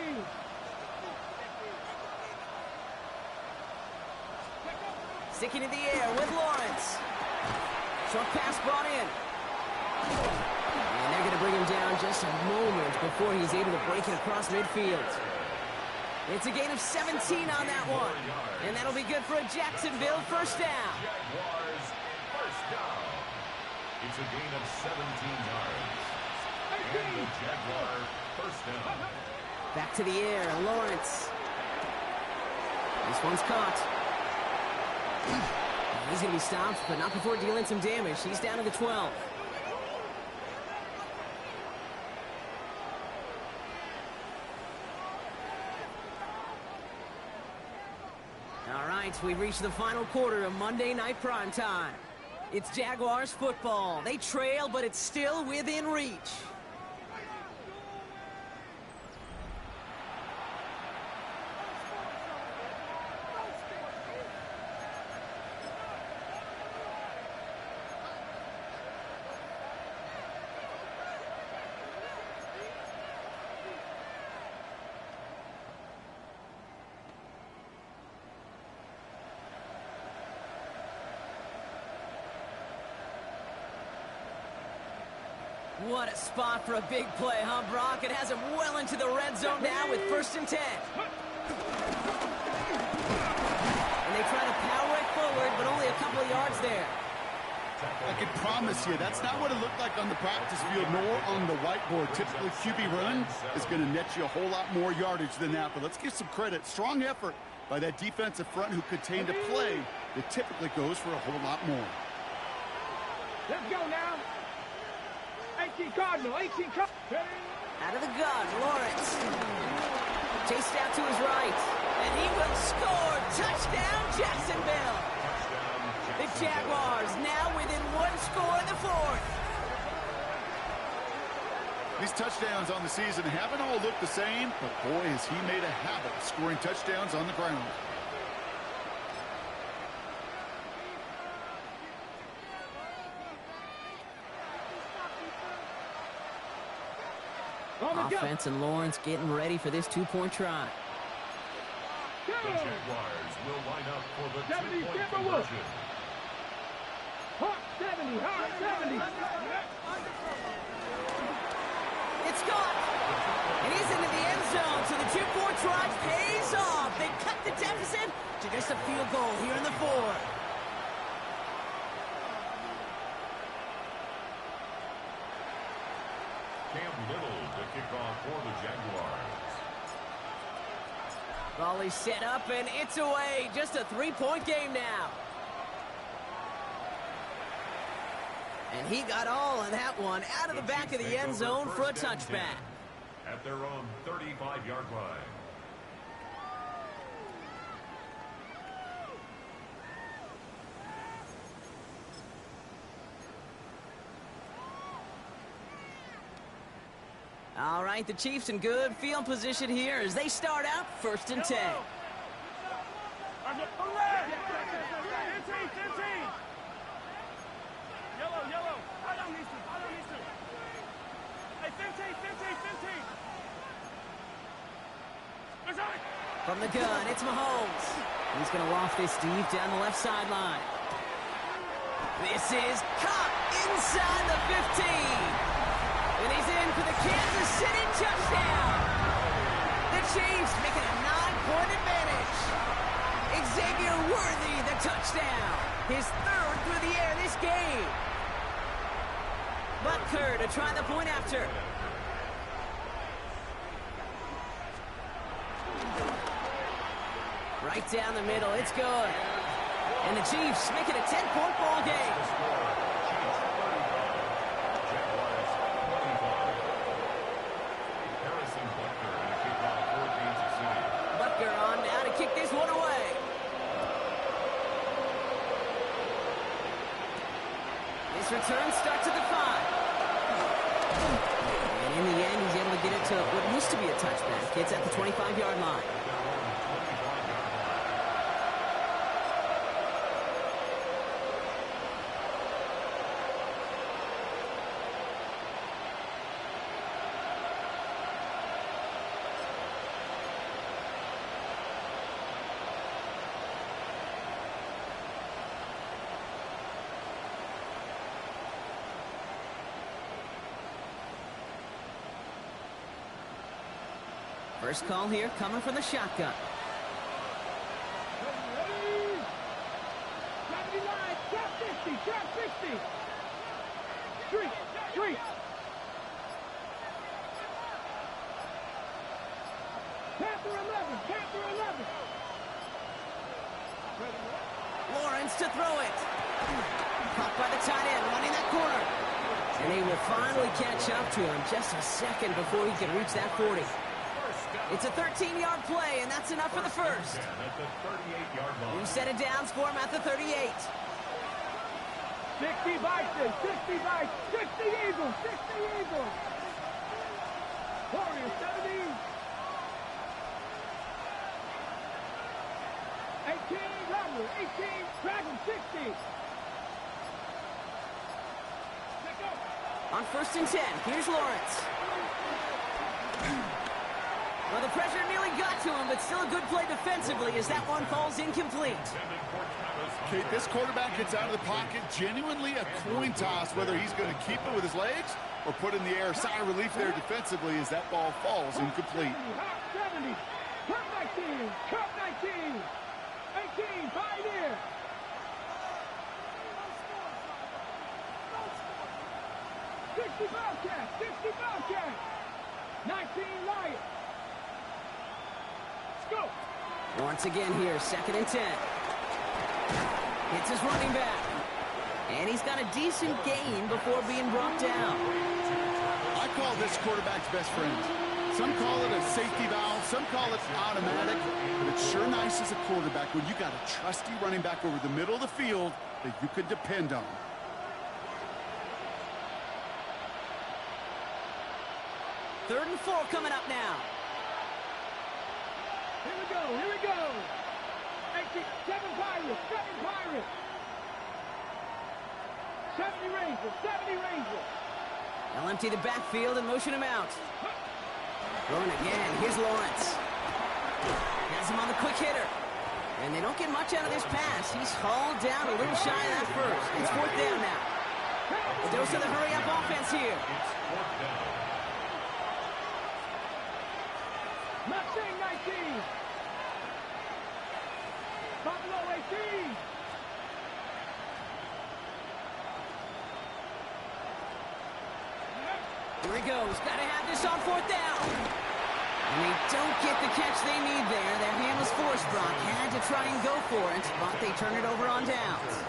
Sticking in the air with Lawrence. Short pass brought in. And they're going to bring him down just a moment before he's able to break it across midfield. It's a gain of 17 on that one. And that'll be good for a Jacksonville first down. Jaguars first down. It's a gain of 17 yards. And the Jaguar first down. Back to the air, Lawrence. This one's caught. He's going to be stopped, but not before dealing some damage. He's down to the 12. All right, we've reached the final quarter of Monday Night Primetime. It's Jaguars football. They trail, but it's still within reach. What a spot for a big play, huh, Brock? It has him well into the red zone now with 1st and 10. And they try to power it forward, but only a couple of yards there. I can promise you, that's not what it looked like on the practice field, nor on the whiteboard. Typically, QB run is going to net you a whole lot more yardage than that. But let's give some credit. Strong effort by that defensive front who contained a play that typically goes for a whole lot more. Let's go now. 18 Cardinal, 18 Cardinal. Out of the gun, Lawrence. Chased out to his right. And he will score. Touchdown, Jacksonville. The Jaguars now within 1 score in the 4th. These touchdowns on the season haven't all looked the same, but boy, has he made a habit of scoring touchdowns on the ground. Offense and Lawrence getting ready for this 2-point try. The Jaguars will line up for the 70, 2-point conversion. Hot 70, hot 70. It's gone. And he's into the end zone, so the 2-point try pays off. They cut the deficit to just a field goal here in the 4th. Cam Little to kick off for the Jaguars. Volley set up, and it's away. Just a 3-point game now. And he got all of that one out of the back of the end zone for a touchback. At their own 35-yard line. All right, the Chiefs in good field position here as they start out 1st and 10. From the gun, it's Mahomes. He's going to loft this deep down the left sideline. This is caught inside the 15. And he's in for the Kansas City touchdown. The Chiefs making a 9-point advantage. Xavier Worthy, the touchdown. His 3rd through the air this game. Butker to try the point after. Right down the middle, it's good. And the Chiefs make it a 10-point ball game. Butker on now to kick this one away. This return starts at the 5. And in the end, he's able to get it to what used to be a touchback. It's at the 25-yard line. First call here coming from the shotgun. 79, trap 60, trap 60. Street, street. Panther 11, Panther 11. Lawrence to throw it. Caught by the tight end, running that corner. And he will finally catch up to him just a second before he can reach that 40. It's a 13-yard play, and that's enough for the first. New set of downs for him at the 38. 60 Vikings, 60 Vikings, 60 Eagles, 60 Eagles. Warriors 70. 18 Rumble, 18 Dragon 60. On 1st and 10, here's Lawrence. Well, the pressure nearly got to him, but still a good play defensively as that one falls incomplete. Kate, this quarterback gets out of the pocket, genuinely a coin toss, whether he's going to keep it with his legs or put in the air. Sigh of relief there defensively as that ball falls incomplete. 70, Cup 19, Cup 19, 18, Pioneer. 60 Bobcat, 60 Bobcat, 19 Lion. Let's go. Once again here, 2nd and 10. Hits his running back. And he's got a decent gain before being brought down. I call this quarterback's best friend. Some call it a safety valve, some call it automatic, but it's sure nice as a quarterback when you got a trusty running back over the middle of the field that you can depend on. Third and 4 coming up now. Here we go, here we go. 18, 7 Pirates, 7 Pirates. 70 Rangers, 70 Rangers. They'll empty the backfield and motion him out. Throwing again, here's Lawrence. Has him on the quick hitter. And they don't get much out of this pass. He's hauled down a little shy of that first. It's 4th down now. A dose of the hurry-up offense here. Mustang 19. Buffalo 18. Here he goes. Got to have this on 4th down. And they don't get the catch they need there. That hand was forced, Brock. Had to try and go for it, but they turn it over on downs.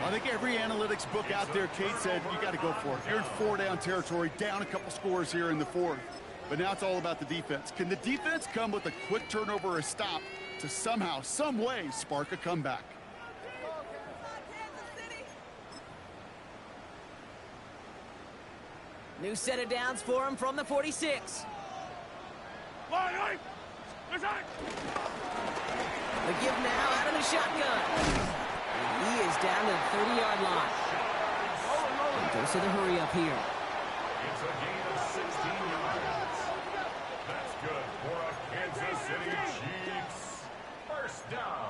I think every analytics book out there, Kate, said you got to go for it. You're in 4-down territory, down a couple scores here in the 4th. But now it's all about the defense. Can the defense come with a quick turnover or a stop to somehow, some way, spark a comeback? New set of downs for him from the 46. The give now out of the shotgun. And he is down to the 30-yard line. Goes to the hurry up here. It's a gain of 16 yards. That's good for a Kansas City Chiefs. First down.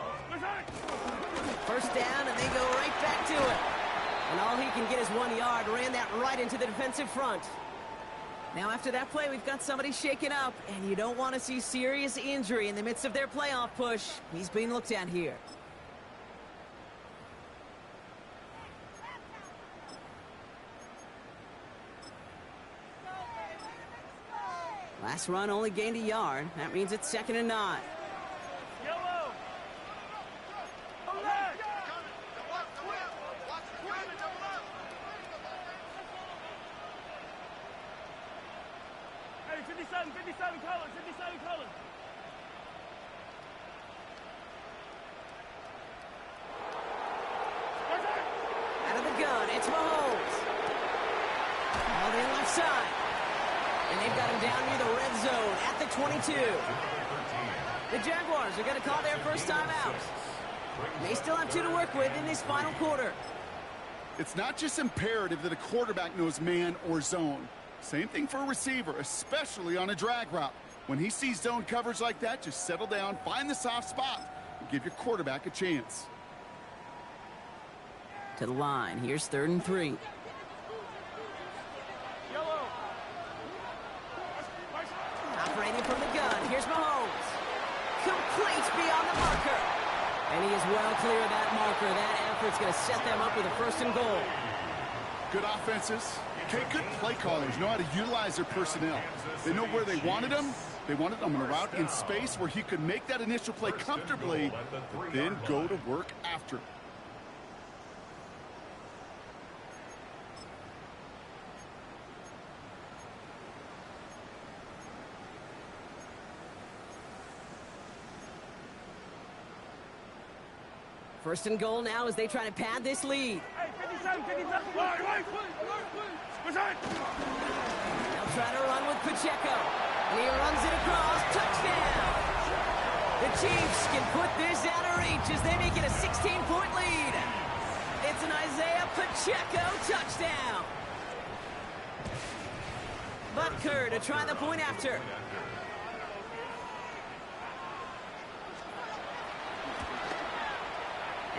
First down, and they go right back to it. And all he can get is 1 yard. Ran that right into the defensive front. Now, after that play, we've got somebody shaken up, and you don't want to see serious injury in the midst of their playoff push. He's being looked at here. Last run only gained a yard. That means it's 2nd and 9. Hey, 57 colors, 57 colors. Out of the gun, it's Mahomes. All in left side. And they've got him down near the red zone at the 22. The Jaguars are going to call their first time out. They still have 2 to work with in this final quarter. It's not just imperative that a quarterback knows man or zone. Same thing for a receiver, especially on a drag route. When he sees zone coverage like that, just settle down, find the soft spot, and give your quarterback a chance. To the line. Here's 3rd and 3. Operating from the gun. And he is well clear of that marker. That effort's going to set them up with a 1st and goal. Good offenses. Okay, good play callers know how to utilize their personnel. They know where they wanted them. They wanted them on a route in space where he could make that initial play comfortably, but then go to work after it. First and goal now as they try to pad this lead. They'll try to run with Pacheco. And he runs it across. Touchdown! The Chiefs can put this out of reach as they make it a 16-point lead. It's an Isaiah Pacheco touchdown. Butker to try the point after.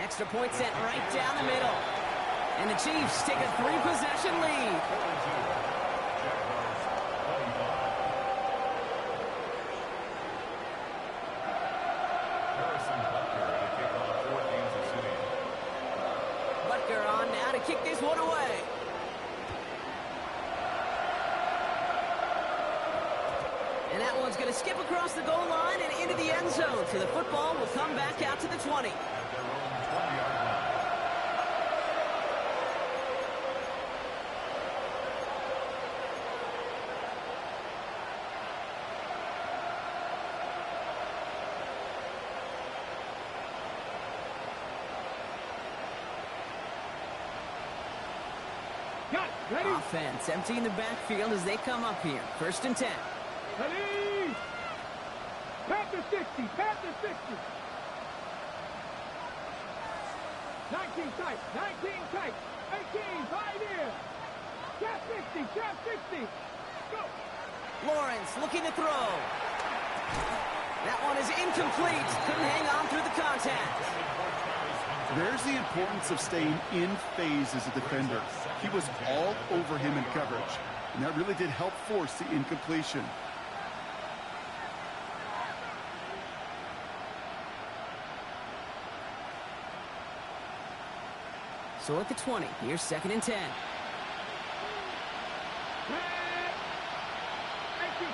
Extra point sent right down the middle. And the Chiefs take a 3-possession lead. Butker on now to kick this one away. And that one's going to skip across the goal line and into the end zone. So the football will come back out to the 20. Ready? Offense emptying the backfield as they come up here. 1st and 10. Ready? Panther 60, Panther 60. 19 tight, 19 tight, 18, 5 in. Trap 60, trap 60. Go. Lawrence looking to throw. That one is incomplete. Couldn't hang on through the contact. There's the importance of staying in phase as a defender. He was all over him in coverage, and that really did help force the incompletion. So at the 20, here's 2nd and 10. 18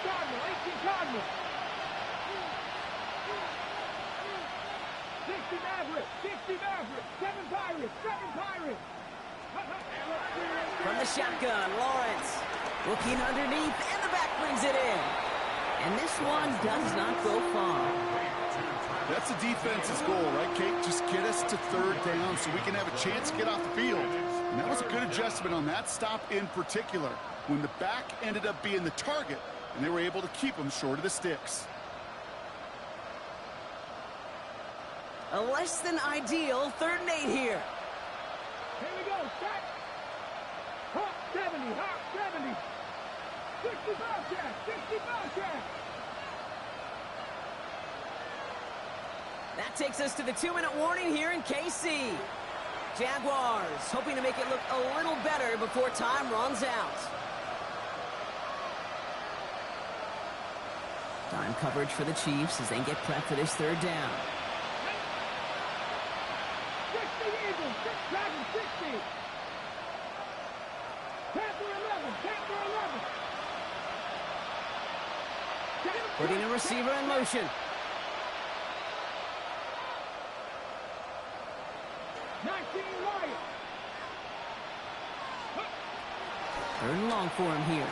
Cardinal, 18 Cardinal. 60 Maverick, 60 Maverick, 7 Pirates, 7 Pirates. From the shotgun, Lawrence looking underneath, and the back brings it in. And this one does not go far. That's the defense's goal, right, Kate? Just get us to 3rd down so we can have a chance to get off the field. And that was a good adjustment on that stop in particular, when the back ended up being the target, and they were able to keep him short of the sticks. A less than ideal 3rd and 8 here. Here we go, set. Hawk 70, Hawk 70. 60 Bobcat, 60 Bobcat. That takes us to the 2-minute warning here in KC. Jaguars hoping to make it look a little better before time runs out. Time coverage for the Chiefs as they get prepped for this 3rd down. 60 Eagles, 6 Dragons, 60. Panther 11, Panther 11. Putting a receiver in motion. 19 Lions. 3rd and long for him here.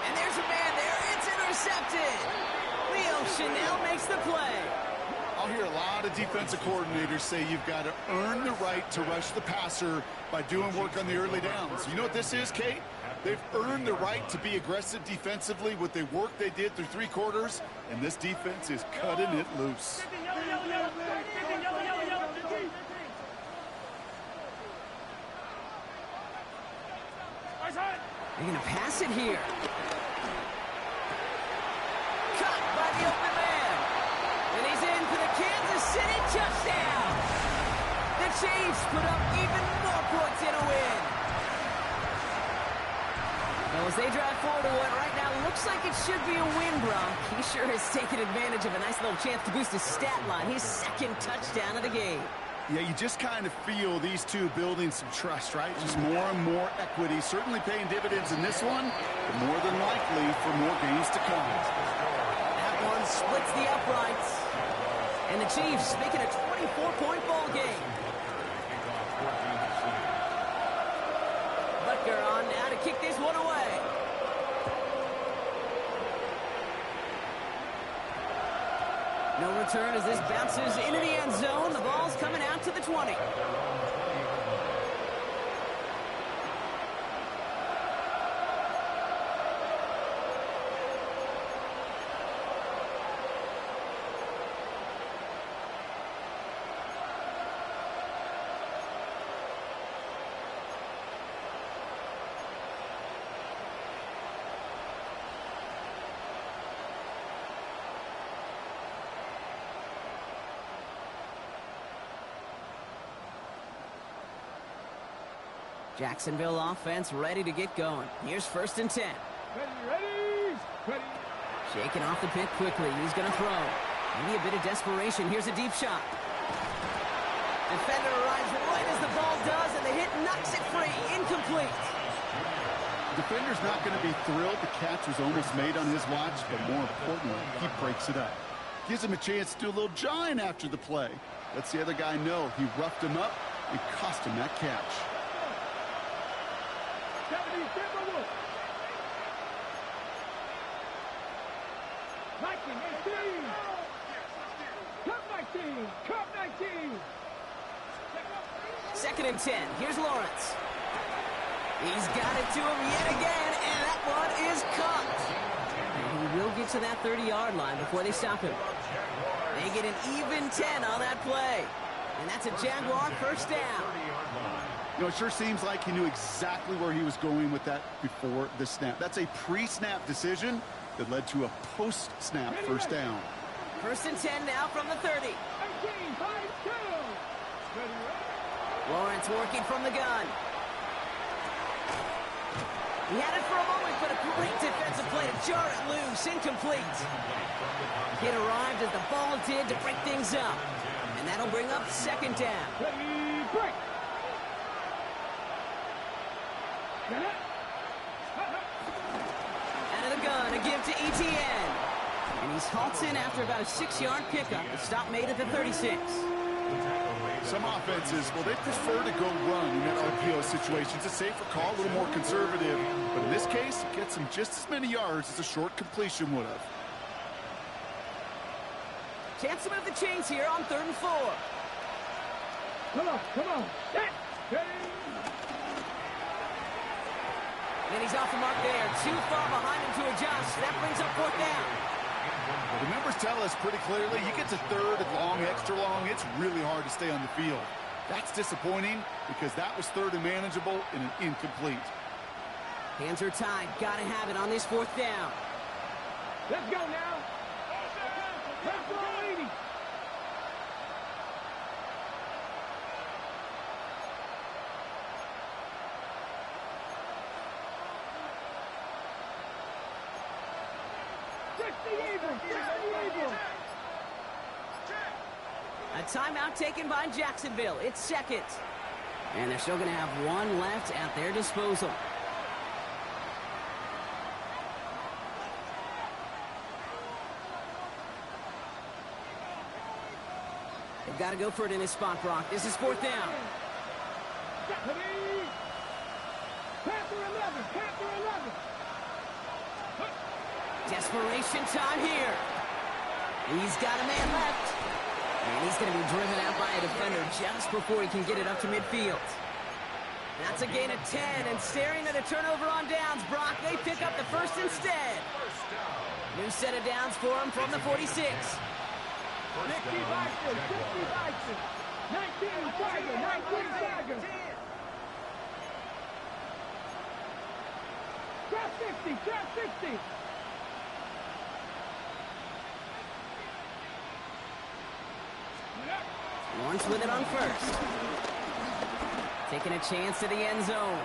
And there's a man there. It's intercepted. Leo Chanel makes the play. I'll hear a lot of defensive coordinators say you've got to earn the right to rush the passer by doing work on the early downs. You know what this is, Kate? They've earned the right to be aggressive defensively with the work they did through 3 quarters, and this defense is cutting it loose. They're going to pass it here. Cut by the open man. And he's in for the Kansas City touchdown. The Chiefs put up even more points in a win. Well, as they drive forward to what right now looks like it should be a win, Brock. He sure has taken advantage of a nice little chance to boost his stat line. His second touchdown of the game. Yeah, you just kind of feel these two building some trust, right? Just more and more equity. Certainly paying dividends in this one, but more than likely for more games to come. That one splits the uprights. And the Chiefs making a 24-point ball game. Butker on now to kick this one away. No return as this bounces into the end zone. The ball's coming out to the 20. Jacksonville offense ready to get going. Here's 1st and 10. Ready. Shaking off the pick quickly. He's going to throw. Maybe a bit of desperation. Here's a deep shot. Defender arrives right as the ball does, and the hit knocks it free. Incomplete. Defender's not going to be thrilled. The catch was almost made on his watch, but more importantly, he breaks it up. Gives him a chance to do a little jawing after the play. Lets the other guy know he roughed him up and cost him that catch. 2nd and 10. Here's Lawrence. He's got it to him yet again, and that one is caught. And he will get to that 30-yard line before they stop him. They get an even 10 on that play. And that's a Jaguar 1st down. You know, it sure seems like he knew exactly where he was going with that before the snap. That's a pre-snap decision that led to a post-snap 1st down. 1st and 10 now from the 30. Lawrence working from the gun. He had it for a moment, but a great defensive play to jar it loose. Incomplete. It arrived as the ball did to break things up. And that'll bring up 2nd down. Break. Out of the gun, a give to ETN. And he's halted after about a 6-yard pickup. The stop made at the 36. Some offenses, well, they prefer to go run in that RPO situation. It's a safer call, a little more conservative. But in this case, it gets him just as many yards as a short completion would have. Chance to move the chains here on 3rd and 4. Come on. And he's off the mark there. Too far behind him to adjust. That brings up 4th down. The numbers tell us pretty clearly, you get to 3rd and long, extra long, it's really hard to stay on the field. That's disappointing because that was 3rd and manageable and an incomplete. Hands are tied. Got to have it on this 4th down. Let's go now. Let's go, lady. A timeout taken by Jacksonville. It's 2nd. And they're still going to have one left at their disposal. They've got to go for it in this spot, Brock. This is 4th down. Panther 11. Desperation time here. He's got a man left. And he's going to be driven out by a defender just before he can get it up to midfield. That's a gain of 10, and staring at a turnover on downs, Brock, they pick up the 1st instead. New set of downs for him from the 46. 60 Bison. 19 Tiger. Trap 60. Lawrence with it on 1st. Taking a chance to the end zone.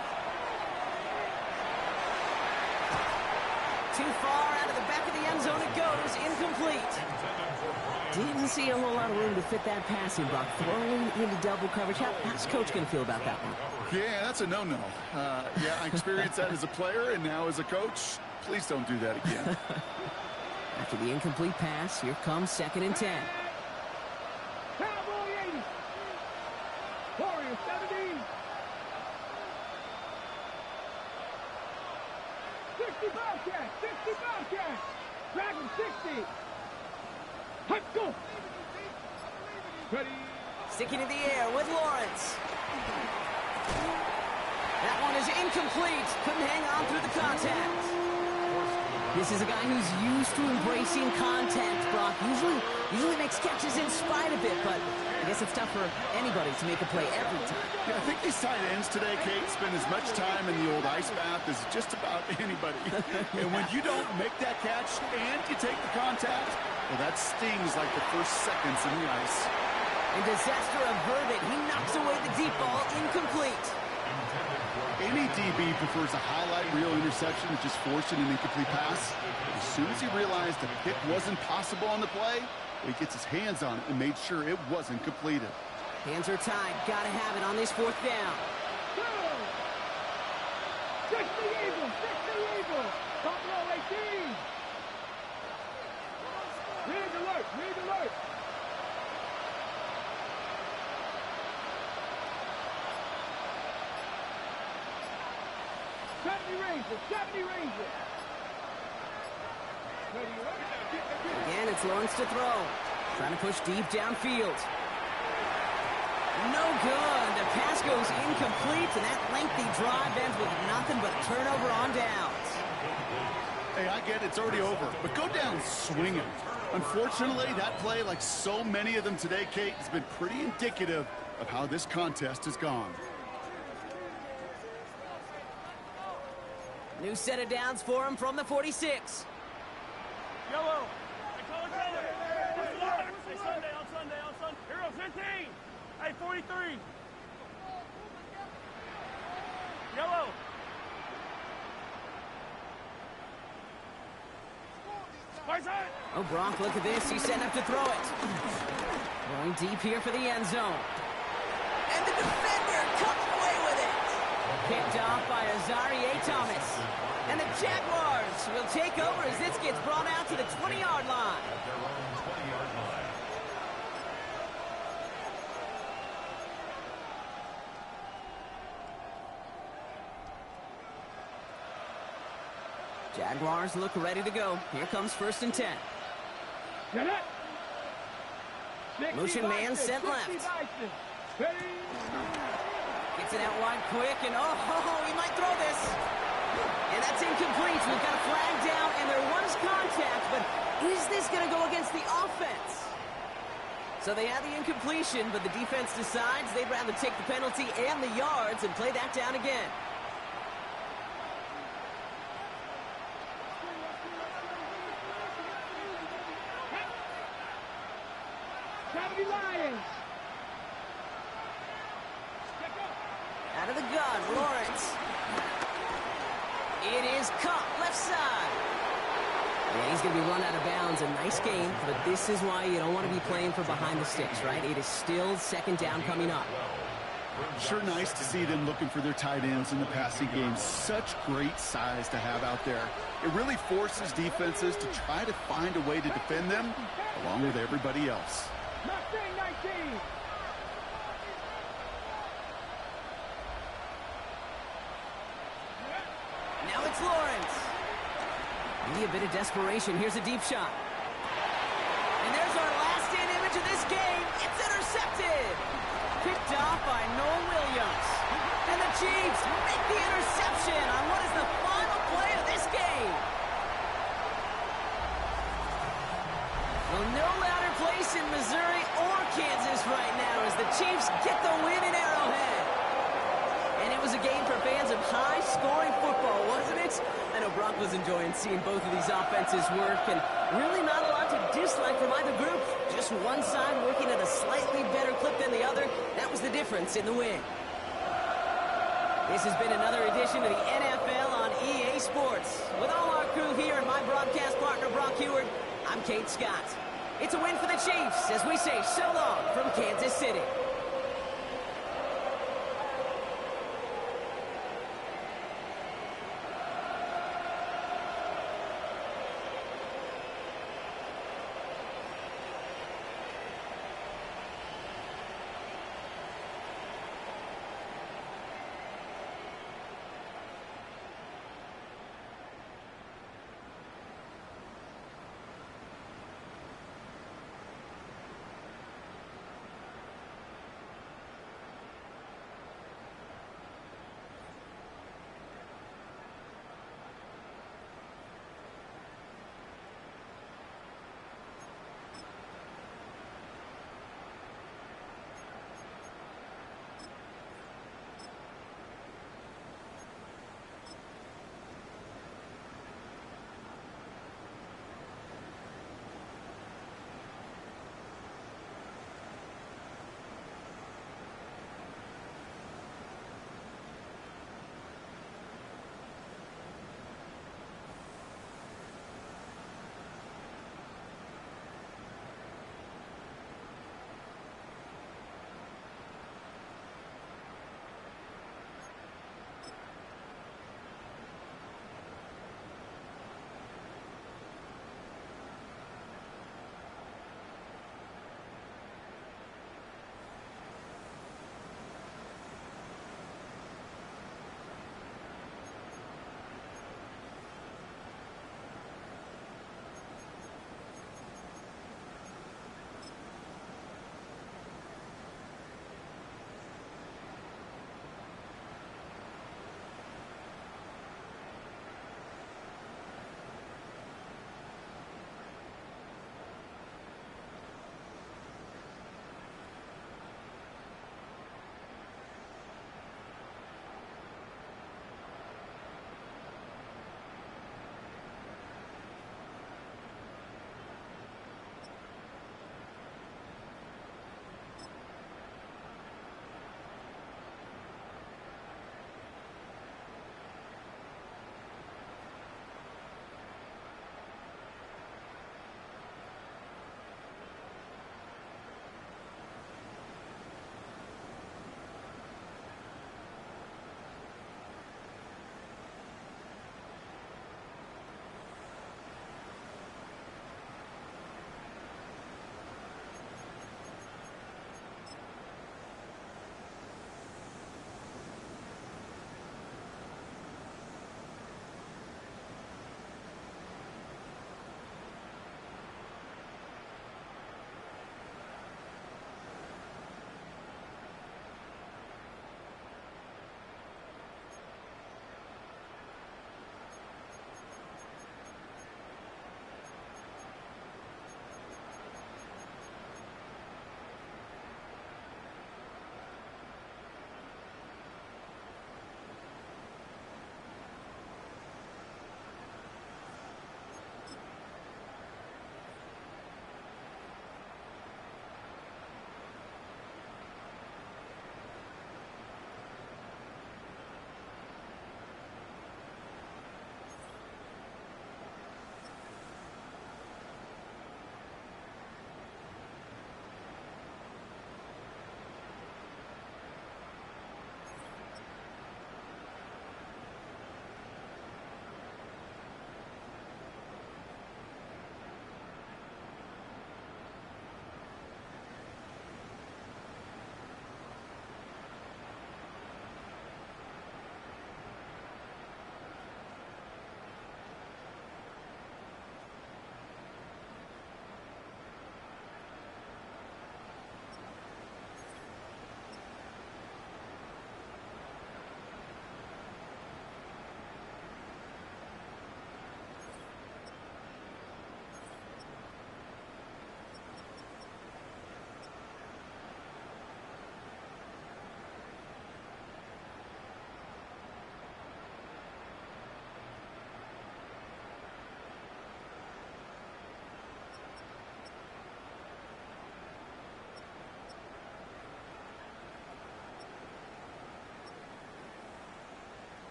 Too far out of the back of the end zone it goes. Incomplete. Didn't see a whole lot of room to fit that passing, Brock. Throwing into double coverage. How's Coach going to feel about that one? Yeah, that's a no-no. Yeah, I experienced that as a player and now as a coach. Please don't do that again. After the incomplete pass, here comes 2nd and 10. Cowboy 80. Warrior 70. 60 Bobcat. 60 Bobcat. Dragon 60. Let's go. Ready. Sticking in the air with Lawrence. That one is incomplete. Couldn't hang on through the contact. This is a guy who's used to embracing contact, Brock. Usually makes catches in spite of it, but I guess it's tough for anybody to make a play every time. Yeah, I think these tight ends today, Kate, spend as much time in the old ice bath as just about anybody. And when you don't make that catch and you take the contact, well, that stings like the first seconds in the ice. And disaster averted. He knocks away the deep ball. Incomplete. Any DB prefers a highlight reel interception to just forcing an incomplete pass. As soon as he realized a pick wasn't possible on the play, he gets his hands on it and made sure it wasn't completed. Hands are tied. Gotta have it on this 4th down. Six the Eagle. Buffalo 18. Read alert. Seventy Rangers. Again, it's Lawrence to throw. Trying to push deep downfield. No good. The pass goes incomplete, and that lengthy drive ends with nothing but a turnover on downs. Hey, I get it's already over, but go down swinging. Unfortunately, that play, like so many of them today, Kate, has been pretty indicative of how this contest has gone. New set of downs for him from the 46. Yellow. Hey, Sunday. Hero 15. Hey, 43. Yellow. Oh, Brock, look at this. He's setting up to throw it. Going deep here for the end zone. And the defender comes away with it. Picked off by Azarie Thomas. And the Jaguars will take over as this gets brought out to the 20-yard line. Jaguars look ready to go. Here comes 1st and 10. Get it. Motion man sent left. Gets it out wide quick, and oh, he might throw this. And that's incomplete. We've got a flag down, and there was contact, but is this going to go against the offense? So they had the incompletion, but the defense decides they'd rather take the penalty and the yards and play that down again. Lions. Out of the gun, Lawrence. It is caught left side. Yeah, he's going to be run out of bounds. A nice game, but this is why you don't want to be playing for behind the sticks, right? It is still 2nd down coming up. Sure nice to see them looking for their tight ends in the passing game. Such great size to have out there. It really forces defenses to try to find a way to defend them along with everybody else. 19. Now it's Lawrence. Maybe a bit of desperation. Here's a deep shot. And there's our last-in image of this game. It's intercepted. Picked off by Noel Williams. And the Chiefs make the interception on what is the final play of this game. Well, no louder place in Missouri or Kansas right now as the Chiefs get the win in Arrowhead. And it was a game for fans of high-scoring football, wasn't it? I know Brock was enjoying seeing both of these offenses work, and really not a lot to dislike from either group. Just one side working at a slightly better clip than the other. That was the difference in the win. This has been another edition of the NFL on EA Sports. With all our crew here and my broadcast partner, Brock Heward, I'm Kate Scott. It's a win for the Chiefs as we say so long from Kansas City.